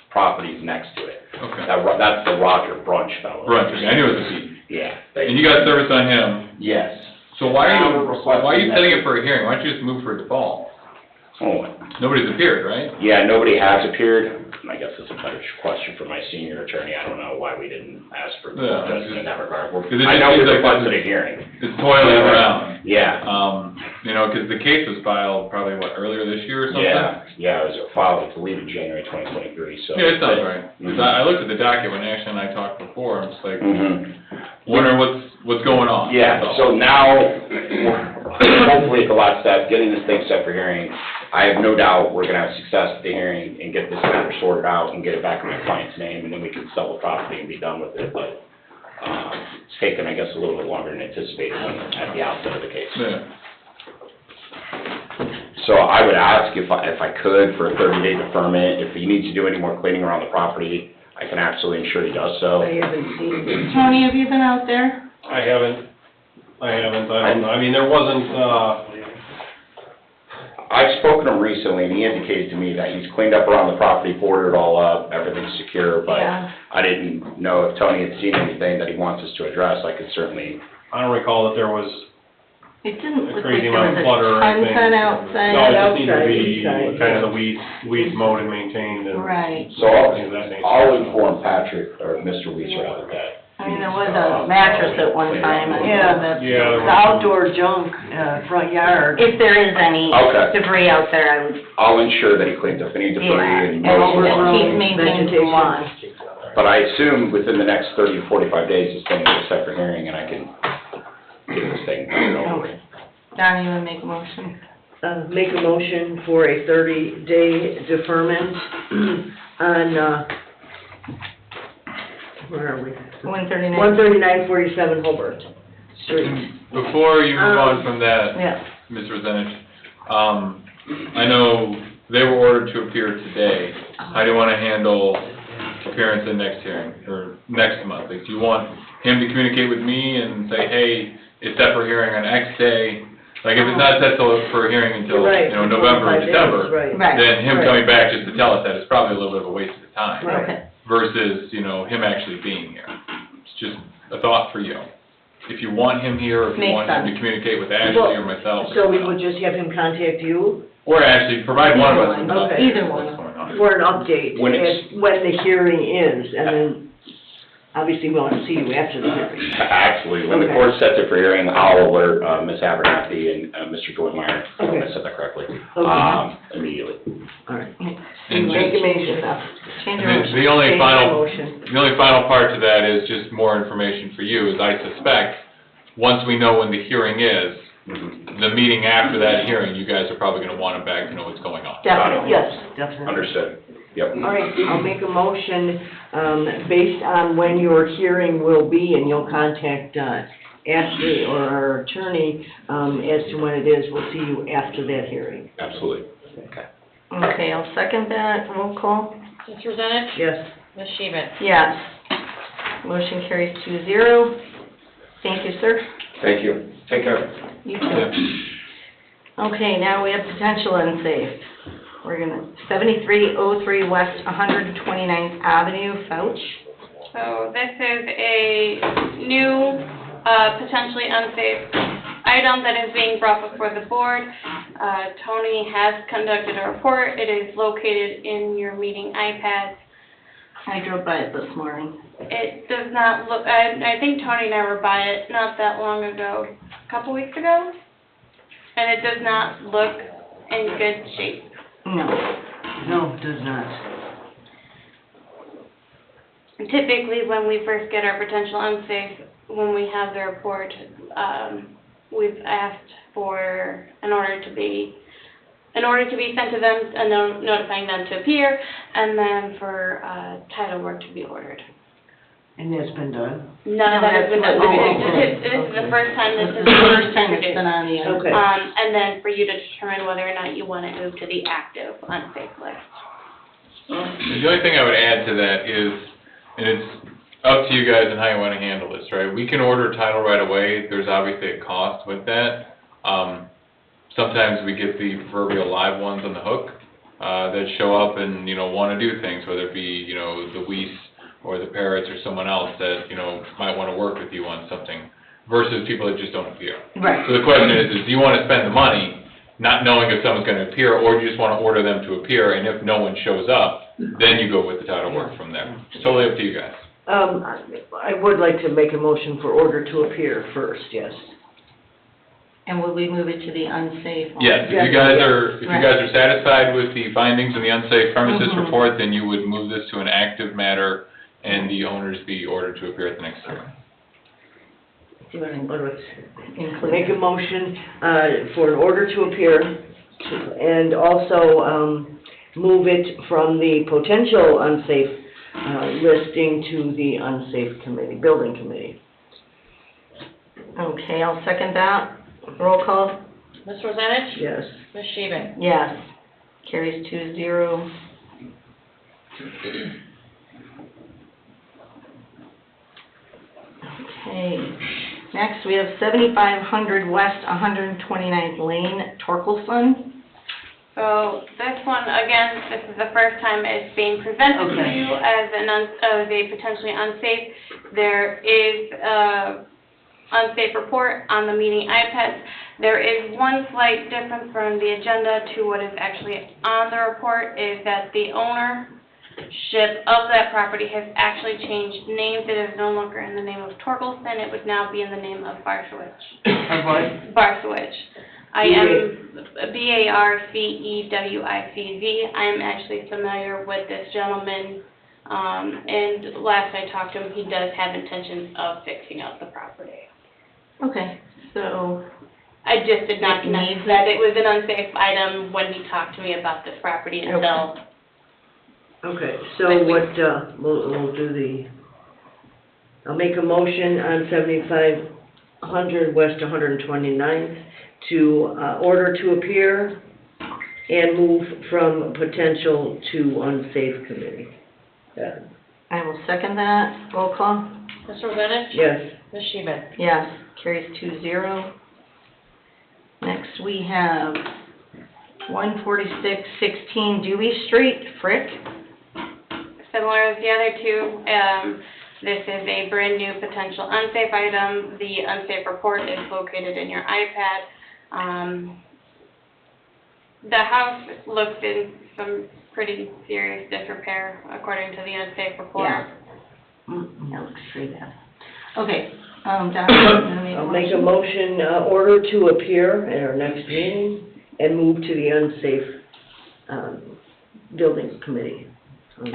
properties next to it. Okay. That's the Roger Brunch fellow. Brunch, okay, I knew it was a B. Yeah. And you got service on him, Yes. so why Now are we're you requesting setting that- it for a hearing? Why don't you just move for a default? Oh, Nobody's appeared, right? yeah, nobody has appeared. I guess it's a better question for my senior attorney. I don't know why we didn't ask for Yeah. judgment in that regard. 'Cause it I just know we seems like requested this a hearing. It's toiling around. Yeah. You know, because the case was filed probably, earlier this year or something? Yeah, it was filed, I believe, in January 2023, so. Yeah, it sounds right. 'Cause Mhm. I looked at the docket when Ashley and I talked before, I'm just like, Mhm. wondering what's going on. Yeah, That's all. so now, hopefully at the last step, getting this thing set for hearing, I have no doubt we're gonna have success at the hearing and get this matter sorted out and get it back in my client's name, and then we can sell the property and be done with it, but, it's taken, I guess, a little bit longer than anticipated at the outset of the case. Yeah. So I would ask if I could for a 30-day deferment, if he needs to do any more cleaning around the property, I can absolutely ensure he does so. I haven't seen it. Tony, have you been out there? I haven't, I don't know, I mean, there wasn't, I've spoken to him recently, and he indicated to me that he's cleaned up around the property, boarded it all up, everything's secure, but Yeah. I didn't know if Tony had seen anything that he wants us to address. I could certainly, I don't recall that there was It didn't a look like crazy there amount was of a clutter or ton anything. outside. No, it just needed to Outside, be inside, kind of yeah. the weeds mowed and maintained and Right. so things of that nature. I'll inform Patrick, or Mr. Weiss rather, that. I mean, there was a mattress at one time, I Yeah. know that's. Yeah, there The was. outdoor junk, front yard. If there is any Okay. debris out there, I would, I'll ensure that he cleans up any debris yeah, and and mows it just along. keep maintaining the lawn. But I assume within the next 30 to 45 days, this thing will be set for hearing, and I can get this thing done over with. Okay. Don, you wanna make a motion? Make a motion for a 30-day deferment on, where are we? 139? 13947 Hobart Street. Before you move on from that, Yeah. Ms. Rosenich, I know they were ordered to appear today. How do you want to handle appearance in next hearing, or next month? Like, do you want him to communicate with me and say, hey, it's set for hearing on X day? Like, if it's not set for a hearing until, Right, November or 25 days, December, right. Right. then him Right. coming back just to tell us that is probably a little bit of a waste of time. Right. Okay. Versus, him actually being here. It's just a thought for you. If you want him here, or if you Makes want him to sense. communicate with Ashley or myself. So we would just have him contact you Or Ashley, provide one of us with an Okay. update Either of one. what's going on. for an update When it's- as when the hearing is, and then, obviously, we want to see you after the hearing. Absolutely. When the Okay. court sets it for hearing, I'll alert Ms. Abernathy and Mr. Joymeyer, if Okay. I said that correctly, Okay. immediately. All right. And Make just- a motion now. Change your And motion. the only Change your final, motion. the only final part to that is just more information for you, is I suspect, once we know when the hearing is, Mhm. the meeting after that hearing, you guys are probably gonna want him back to know what's going on. Definitely. Yes, definitely. Understood. Yep. All right, I'll make a motion, based on when your hearing will be, and you'll contact, Ashley or our attorney, as to when it is. We'll see you after that hearing. Absolutely. Okay, I'll second that, roll call. Ms. Rosanna? Yes. Ms. Sheehan? Yes. Motion carries 2-0. Thank you, sir. Thank you. Take care. You too. Okay, now we have potential unsafe. We're gonna, 7303 West 129th Avenue, Fouch. So this is a new, potentially unsafe item that is being brought before the board. Tony has conducted a report. It is located in your meeting iPads. I drove by it this morning. It does not look, I think Tony and I were by it not that long ago, a couple weeks ago, and it does not look in good shape. No. No, it does not. Typically, when we first get our potential unsafe when we have the report, we've asked for an order to be sent to them, notifying them to appear, and then for, title work to be ordered. And that's been done? None of that has been done. Oh, This is the first time this This is has the been first time it's been introduced. on the, Okay. And then for you to determine whether or not you want to move to the active unsafe list. The only thing I would add to that is, and it's up to you guys and how you wanna handle this, right? We can order title right away, there's obviously a cost with that. Sometimes we get the proverbial live ones on the hook, that show up and, wanna do things, whether it be, the Weiss or the Parrots or someone else that, might wanna work with you on something, versus people that just don't appear. right. So the question is do you wanna spend the money not knowing if someone's gonna appear, or do you just wanna order them to appear, and if no one shows up, then you go with the title work from there? It's totally up to you guys. I would like to make a motion for order to appear first, yes. And will we move it to the unsafe one? Yes, if you guys are satisfied with the findings in the unsafe premises report, then you would move this to an active matter, and the owners be ordered to appear at the next hearing. See what I'm, include. Make a motion, for an order to appear, and also, move it from the potential unsafe, listing to the unsafe committee, building committee. Okay, I'll second that. Roll call? Ms. Rosanich? Yes. Ms. Sheehan? Yes. Carries 2-0. Okay, next we have 7500 West 129th Lane, Torkelson. So this one, again, this is the first time it's being presented to Okay. you as a potentially unsafe. There is a unsafe report on the meeting iPads. There is one slight difference from the agenda to what is actually on the report, is that the ownership of that property has actually changed names. It is no longer in the name of Torkelson, it would now be in the name of Barsowich. Barsowich. I am Barcewicz. I am actually familiar with this gentleman, and last I talked to him, he does have intentions of fixing up the property. Okay, so, I just did not It connect needs that it was an unsafe item when he talked to me about this property until, Okay, so what, we'll do I'll make a motion on 7500 West 129th to, order to appear and move from potential to unsafe committee. I will second that. Roll call? Ms. Rosanich? Yes. Ms. Sheehan? Yes. Carries 2-0. Next we have 14616 Dewey Street, Frick. similar as the other two. This is a brand new potential unsafe item. The unsafe report is located in your iPad. The house looks in some pretty serious disrepair according to the unsafe report. Yeah. That looks pretty bad. Okay, Don, you wanna make a I'll make a motion? motion, order to appear at our next meeting and move to the unsafe, building committee.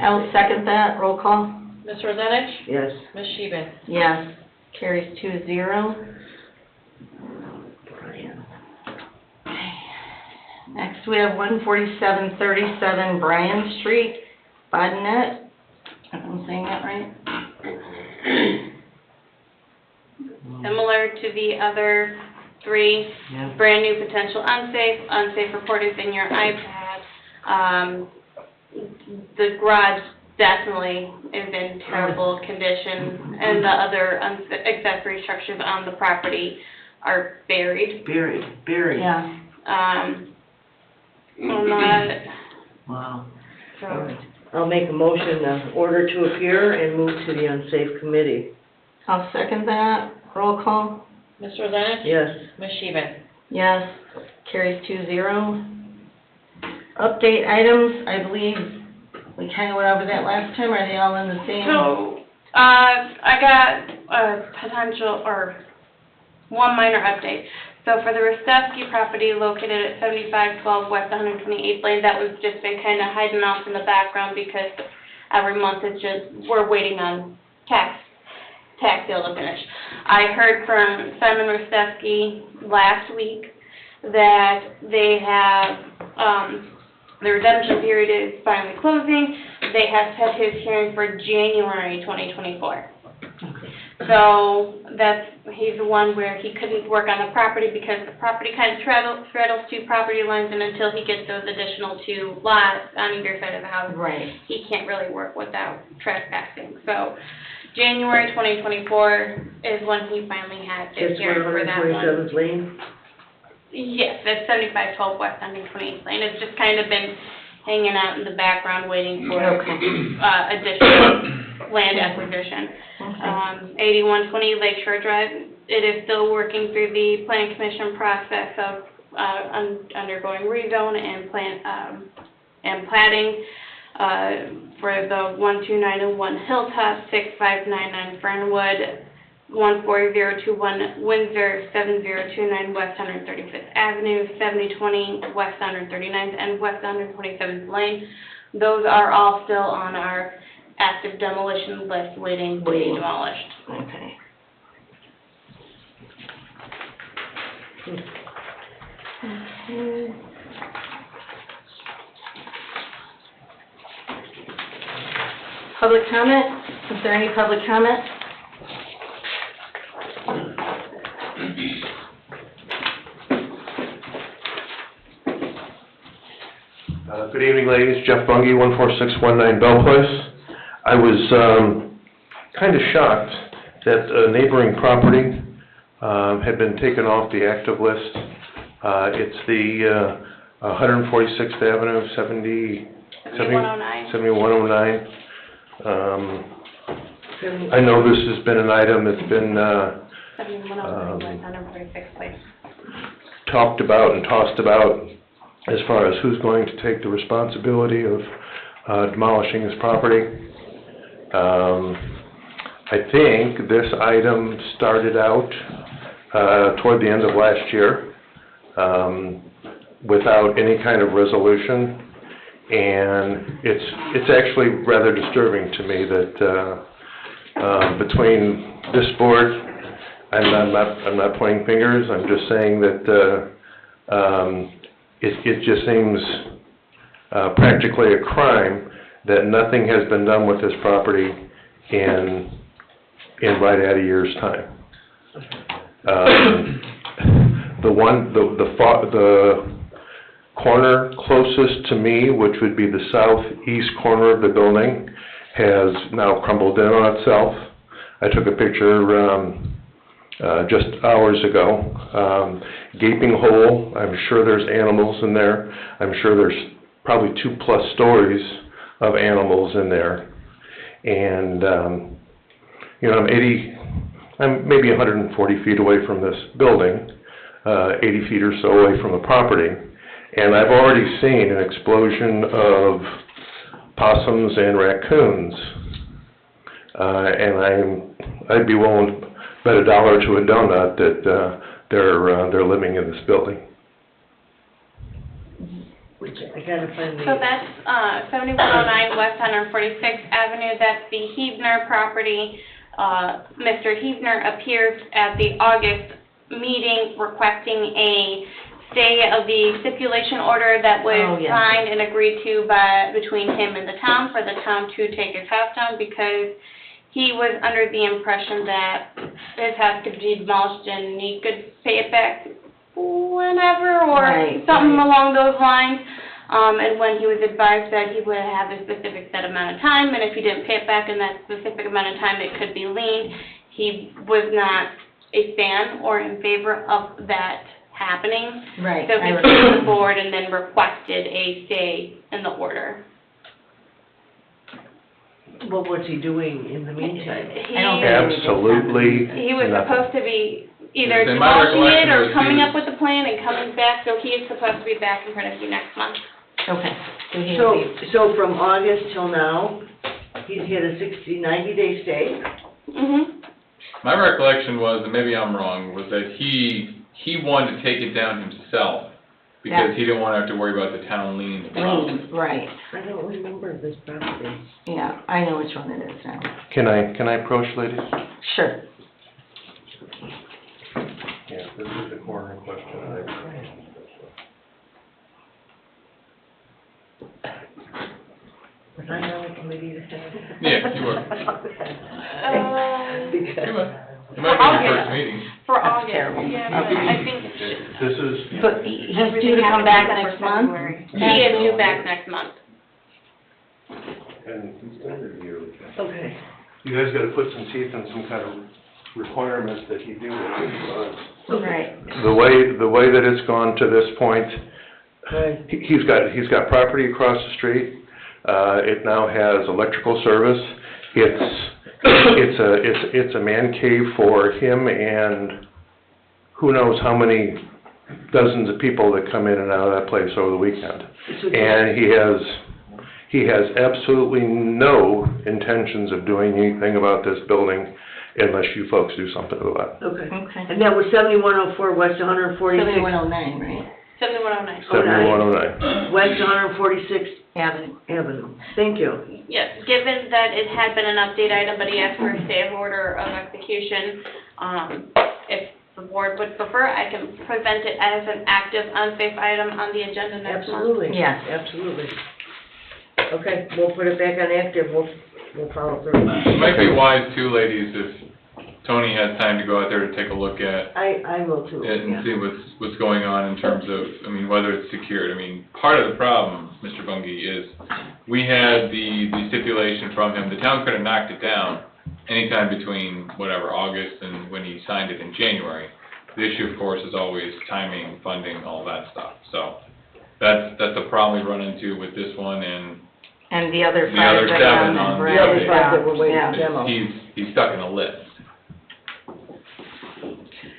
I'll second that. Roll call? Ms. Rosanich? Yes. Ms. Sheehan? Yes. Carries 2-0. Brian. Okay. Next, we have 14737 Bryan Street, Bodnet. If I'm saying that right? Similar to the other three, Yeah. brand new potential unsafe report is in your iPad. The garage definitely is in terrible condition, and the other accessory structures on the property are buried. Buried. Yeah. Wow. So, All right. I'll make a motion, order to appear and move to the unsafe committee. I'll second that. Roll call? Ms. Rosanich? Yes. Ms. Sheehan? Yes. Carries 2-0. Update items, I believe we kind of went over that last time. Are they all in the same? So, I got a potential, or one minor update. So for the Rostevsky property located at 7512 West 128th Lane, that was just been kind of hiding off in the background because every month it's just, we're waiting on tax tax sale to finish. I heard from Simon Rostevsky last week that they have, the redemption period is finally closing. They have set his hearing for January 2024. So he's the one where he couldn't work on the property because the property kind of straddles two property lines, and until he gets those additional 2 lots on either side of the house, Right. he can't really work without trespassing. So January 2024 is when he finally had his It's hearing for that one. 127th Lane? Yes, that's 7512 West 128th Lane. It's just kind of been hanging out in the background waiting for additional land acquisition. 8120 Lakeshore Drive, it is still working through the Plan Commission process of undergoing rezone and platting for the 12901 Hilltop, 6599 Fernwood, 14021 Windsor, 7029 West 135th Avenue, 7020 West 139th, and West 127th Lane. Those are all still on our active demolition list, waiting to be demolished. Okay. Public comment? Is there any public comment? Good evening, ladies. Jeff Bungie, 14619 Bell Place. I was kind of shocked that a neighboring property had been taken off the active list. It's the 146th Avenue, 7109. 7109. I know this has been an item that's been 7109 West 146th Place. talked about and tossed about as far as who's going to take the responsibility of demolishing this property. I think this item started out toward the end of last year without any kind of resolution, and it's actually rather disturbing to me that between this board, and I'm not pointing fingers, I'm just saying that it just seems practically a crime that nothing has been done with this property in right at a year's time. The corner closest to me, which would be the southeast corner of the building, has now crumbled in on itself. I took a picture just hours ago. Gaping hole, I'm sure there's animals in there. I'm sure there's probably 2+ stories of animals in there. And, I'm maybe 140 feet away from this building, 80 feet or so away from the property. And I've already seen an explosion of possums and raccoons. And I'd be willing to bet $1 to a donut that they're living in this building. I gotta find the... So that's 7109 West 146th Avenue. That's the Hebner property. Mr. Hebner appeared at the August meeting requesting a stay of the stipulation order that was signed and agreed to between him and the town for the town to take his house down, because he was under the impression that his house could be demolished and he could pay it back whenever, or something along those lines. And when he was advised that he would have a specific set amount of time, and if he didn't pay it back in that specific amount of time, it could be lien, he was not a fan or in favor of that happening. Right. So he came to the board and then requested a stay in the order. Well, what's he doing in the meantime? Absolutely He was nothing. supposed to be either In my demolishing it recollection or was coming he up with a plan and coming back, so he is supposed to be back in front of you next month. Okay. So he So from August till now, he's had a 90-day stay? Mm-hmm. My recollection was, and maybe I'm wrong, was that he wanted to take it down himself, because he didn't wanna have to worry about the town lien problem. Lien, right, I don't remember this property. yeah, I know which one it is now. Can I approach, ladies? Sure. Yeah, this is the corner question. Was I on the committee to say? Yeah, you were. Because. It might be your first meeting. For That's August, terrible. yeah, but I think This is, But he's due to come back next month? he is due back next month. Okay. you guys gotta put some teeth in some kind of requirements that he do what Right. the way that it's gone to this point, Right. he's got property across the street. It now has electrical service. It's a man cave for him and who knows how many dozens of people that come in and out of that place over the weekend. And he has absolutely no intentions of doing anything about this building unless you folks do something about it. Okay. Okay. And that was 7104 West 146th 7109, right? 7109. 7109. West 146th Avenue. Avenue. Thank you. Yes, given that it had been an update item, but he asked for a stay of order of execution, if the board would prefer, I can present it as an active unsafe item on the agenda next month. Absolutely. Yes. Absolutely. Okay, we'll put it back on active, we'll follow through. It might be wise too, ladies, if Tony has time to go out there to take a look at I will too, it yeah. and see what's going on in terms of, I mean, whether it's secured. I mean, part of the problem, Mr. Bungie, is we had the stipulation from him, the town could have knocked it down anytime between, whatever, August and when he signed it in January. The issue, of course, is always timing, funding, all that stuff. So that's a problem we run into with this one and The other The other five that seven are on right, The other the- five that we're waiting yeah. to demo. he's stuck in a list.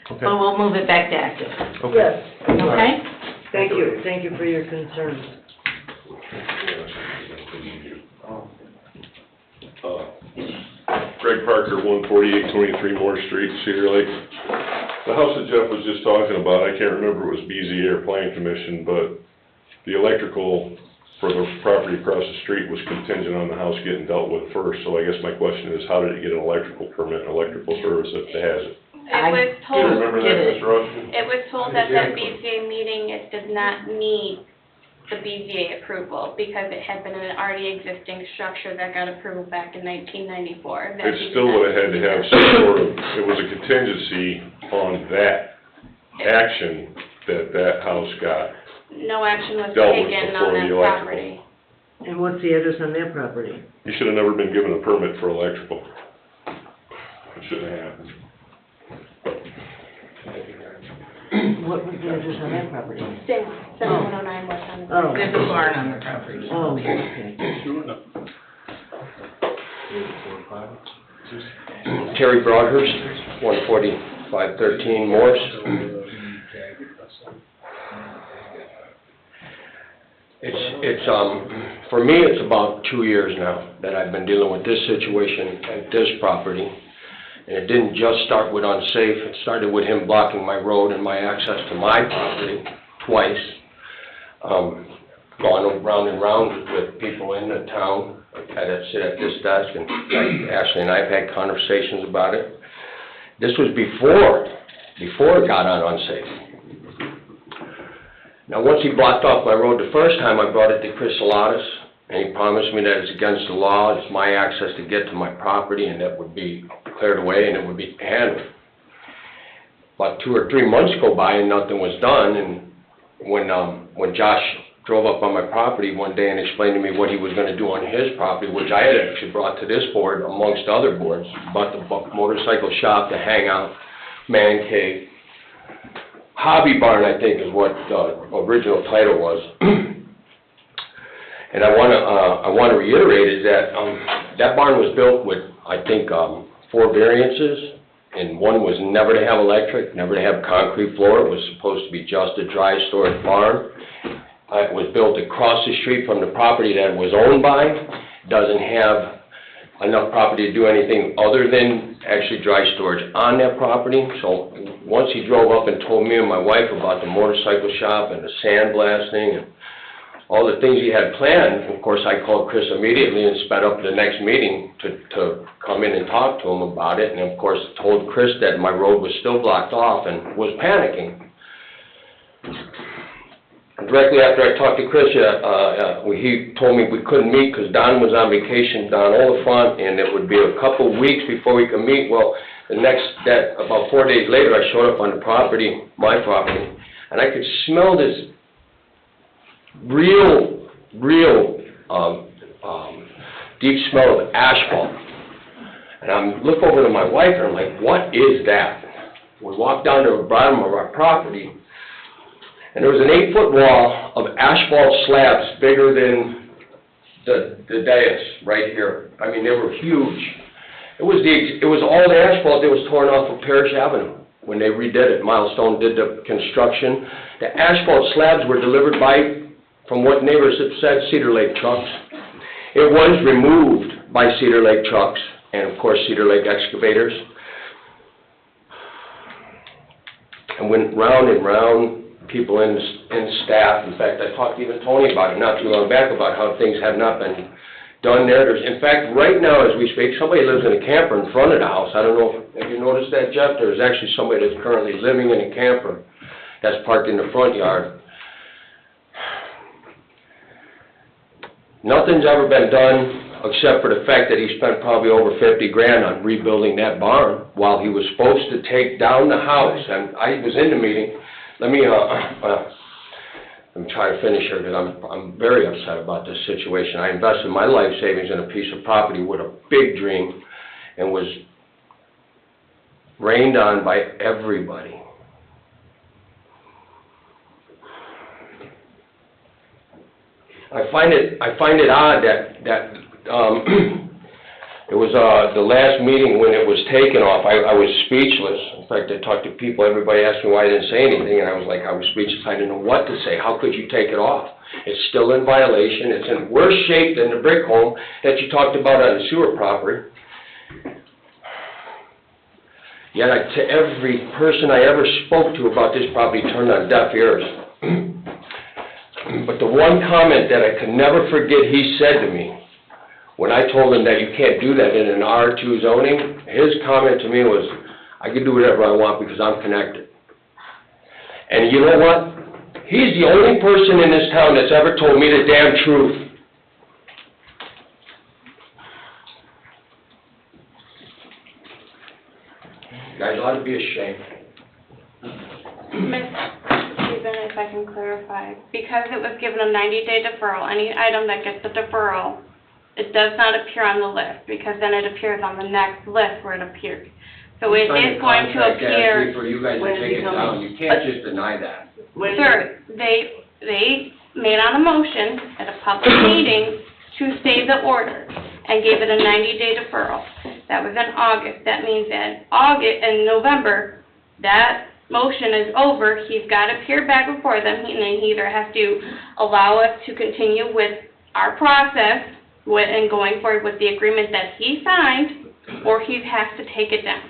Okay. But we'll move it back to active, Yes. okay? Thank you for your concerns. Greg Parker, 14823 Moore Street, Cedar Lake. The house that Jeff was just talking about, I can't remember if it was BZA or Plan Commission, but the electrical for the property across the street was contingent on the house getting dealt with first. So I guess my question is, how did it get an electrical permit, electrical service if it has it? It was Do you told, remember that, Mr. Rushton? it was told at that BZA meeting, it did not need the BZA approval because it had been an already existing structure that got approval back in 1994. that It he did still not would have had to need. have some sort of, it was a contingency on that action that house got. No action was Dealt with taken before on that the electrical. property. And what's the address on that property? You should have never been given a permit for electrical. It shouldn't have happened. What was the address on that property? 7109 West Hundred. Oh. There's a barn on the property. Oh, okay. Terry Broadhurst, 14513 Morse. For me, it's about 2 years now that I've been dealing with this situation at this property. And it didn't just start with Unsafe, it started with him blocking my road and my access to my property twice. Gone round and round with people in the town, I've had to sit at this desk, and Ashley and I have had conversations about it. This was before it got on Unsafe. Now, once he blocked off my road the first time, I brought it to Chris Salatas, and he promised me that it's against the law, it's my access to get to my property, and that would be cleared away and it would be handled. About 2 or 3 months go by and nothing was done, and when Josh drove up on my property one day and explained to me what he was gonna do on his property, which I had actually brought to this board amongst other boards, about the motorcycle shop, the hangout, man cave, hobby barn, I think is what the original title was. And I wanna reiterate is that, that barn was built with, I think, 4 variances, and one was never to have electric, never to have concrete floor. It was supposed to be just a dry storage barn. It was built across the street from the property that it was owned by. Doesn't have enough property to do anything other than actually dry storage on that property. So once he drove up and told me and my wife about the motorcycle shop and the sandblasting and all the things he had planned, of course, I called Chris immediately and sped up the next meeting to come in and talk to him about it. And of course, told Chris that my road was still blocked off and was panicking. Directly after I talked to Chris, he told me we couldn't meet because Don was on vacation down Oliphant, and it would be a couple weeks before we could meet. Well, about 4 days later, I showed up on the property, my property, and I could smell this real deep smell of asphalt. And I look over to my wife, and I'm like, what is that? We walked down to the bottom of our property, and there was an 8-foot wall of asphalt slabs bigger than the dais right here. I mean, they were huge. It was all the asphalt that was torn off of Parrish Avenue when they redid it. Milestone did the construction. The asphalt slabs were delivered from what neighbors have said, Cedar Lake trucks. It was removed by Cedar Lake trucks and, of course, Cedar Lake excavators. And went round and round. People in staff. In fact, I talked to even Tony about it not too long back about how things have not been done there. In fact, right now as we speak, somebody lives in a camper in front of the house. I don't know if you noticed that, Jeff. There's actually somebody that's currently living in a camper that's parked in the front yard. Nothing's ever been done except for the fact that he spent probably over 50 grand on rebuilding that barn while he was supposed to take down the house. And I was in the meeting. Let me try to finish here because I'm very upset about this situation. I invested my life savings in a piece of property with a big dream and was rained on by everybody. I find it odd that it was the last meeting when it was taken off. I was speechless. In fact, I talked to people. Everybody asked me why I didn't say anything, and I was speechless. I didn't know what to say. How could you take it off? It's still in violation. It's in worse shape than the brick home that you talked about on the sewer property. Yet to every person I ever spoke to about this property turned on deaf ears. But the one comment that I could never forget he said to me, when I told him that you can't do that in an R2 zoning, his comment to me was, I can do whatever I want because I'm connected. And you know what? He's the only person in this town that's ever told me the damn truth. You guys ought to be ashamed. Ms. Stephen, if I can clarify, because it was given a 90-day deferral, any item that gets a deferral, it does not appear on the list, because then it appears on the next list where it appeared. So it is going to appear. For you guys to take it down, you can't just deny that. Sir, they made on a motion at a public meeting to stay the order and gave it a 90-day deferral. That was in August. That means in November, that motion is over. He's got to appear back before them, and then he either has to allow us to continue with our process and going forward with the agreement that he signed, or he has to take it down.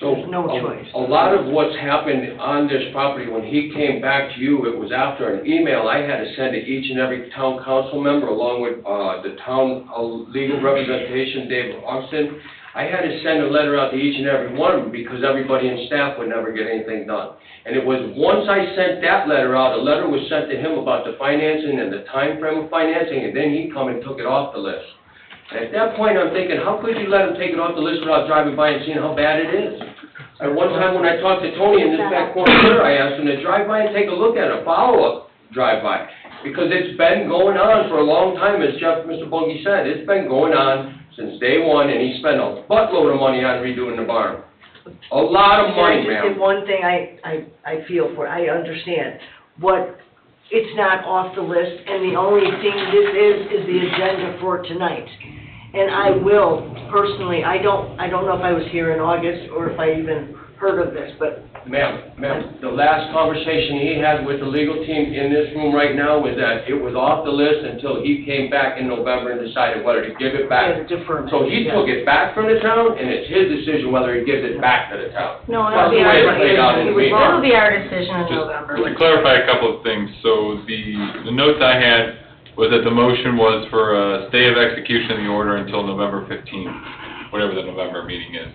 So, no choice. A lot of what's happened on this property, when he came back to you, it was after an email I had to send to each and every town council member, along with the town legal representation, Dave Austin. I had to send a letter out to each and every one of them because everybody in staff would never get anything done. And it was once I sent that letter out, a letter was sent to him about the financing and the time frame of financing, and then he come and took it off the list. And at that point, I'm thinking, how could you let him take it off the list without driving by and seeing how bad it is? At one time when I talked to Tony in this back corner here, I asked him to drive by and take a look at it, a follow-up drive-by. Because it's been going on for a long time, as Mr. Bungie said. It's been going on since day one, and he spent a buttload of money on redoing the barn. A lot of money, ma'am. One thing I feel for, I understand. It's not off the list, and the only thing this is the agenda for tonight. And I will, personally, I don't know if I was here in August or if I even heard of this, but Ma'am, the last conversation he had with the legal team in this room right now was that it was off the list until he came back in November and decided whether to give it back. So he took it back from the town, and it's his decision whether he gives it back to the town. No, That's it'll be the way our it played out in the meeting. It'll be our decision in Just November. to clarify a couple of things, so the notes I had was that the motion was for a stay of execution of the order until November 15th, whatever the November meeting is,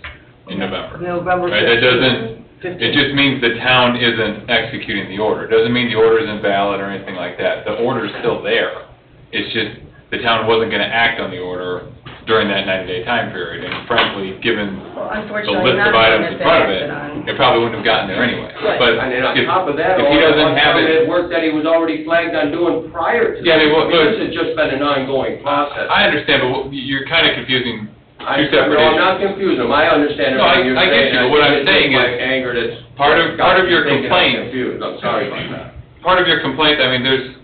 in November. November Right, that doesn't, it just means the town isn't executing the order. It doesn't mean the order isn't valid or anything like that. The order's still there. It's just the town wasn't gonna act on the order during that 90-day time period, and frankly, given Well, the unfortunately, list none of of them items have in been front of acted it, on. it probably wouldn't have gotten there anyway. But And then on if top of that, if all he the doesn't have it, work that he was already flagged on doing prior to Yeah, I mean, this. what- This has just been an ongoing process. I understand, but you're kind of confusing two separate No, I'm issues. not confusing him, I understand No, everything you're I get saying. you, but what I'm think saying it's my is, anger that's. part of your thinking I'm complaint- confused, I'm sorry about that. Part of your complaint, I mean, there's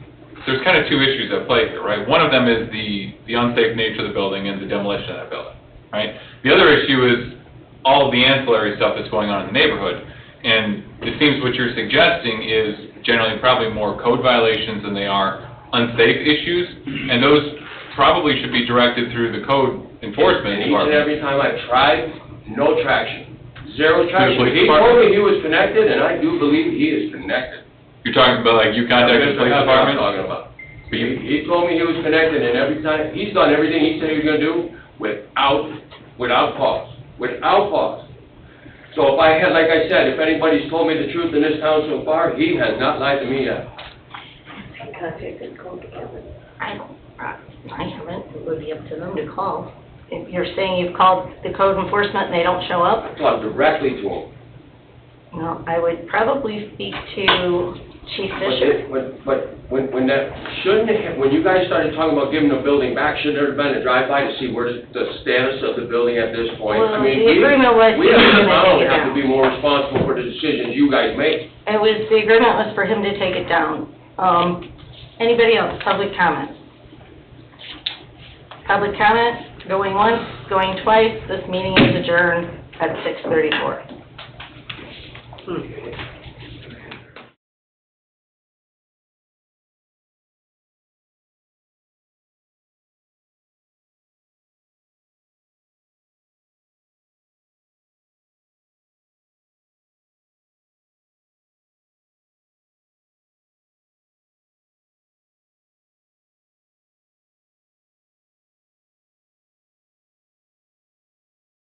kind of two issues at play here, right? One of them is the unsafe nature of the building and the demolition of that building, right? The other issue is all of the ancillary stuff that's going on in the neighborhood. And it seems what you're suggesting is generally probably more code violations than they are unsafe issues, and those probably should be directed through the code enforcement And each and department. every time I've tried, no traction, zero traction. police He department? told me he was connected, and I do believe he is connected. You're talking about, like, you contacted the police That's what I'm department? talking about. He told me he was connected, and every time, he's done everything he said he was gonna do without pause. So if I had, like I said, if anybody's told me the truth in this town so far, he has not lied to me yet. Contacted code department. I haven't, it would be up to them to call. If you're saying you've called the code enforcement and they don't show up, I talked directly to him. no, I would probably speak to Chief Fisher. But when that, shouldn't it have, when you guys started talking about giving the building back, shouldn't there have been a drive-by to see where's the status of the building at this point? Well, I mean, the agreement was we he as was a gonna town take it have to down. be more responsible for the decisions you guys make. It was, the agreement was for him to take it down. Anybody else, public comment? Public comment, going once, going twice, this meeting is adjourned at 6:34.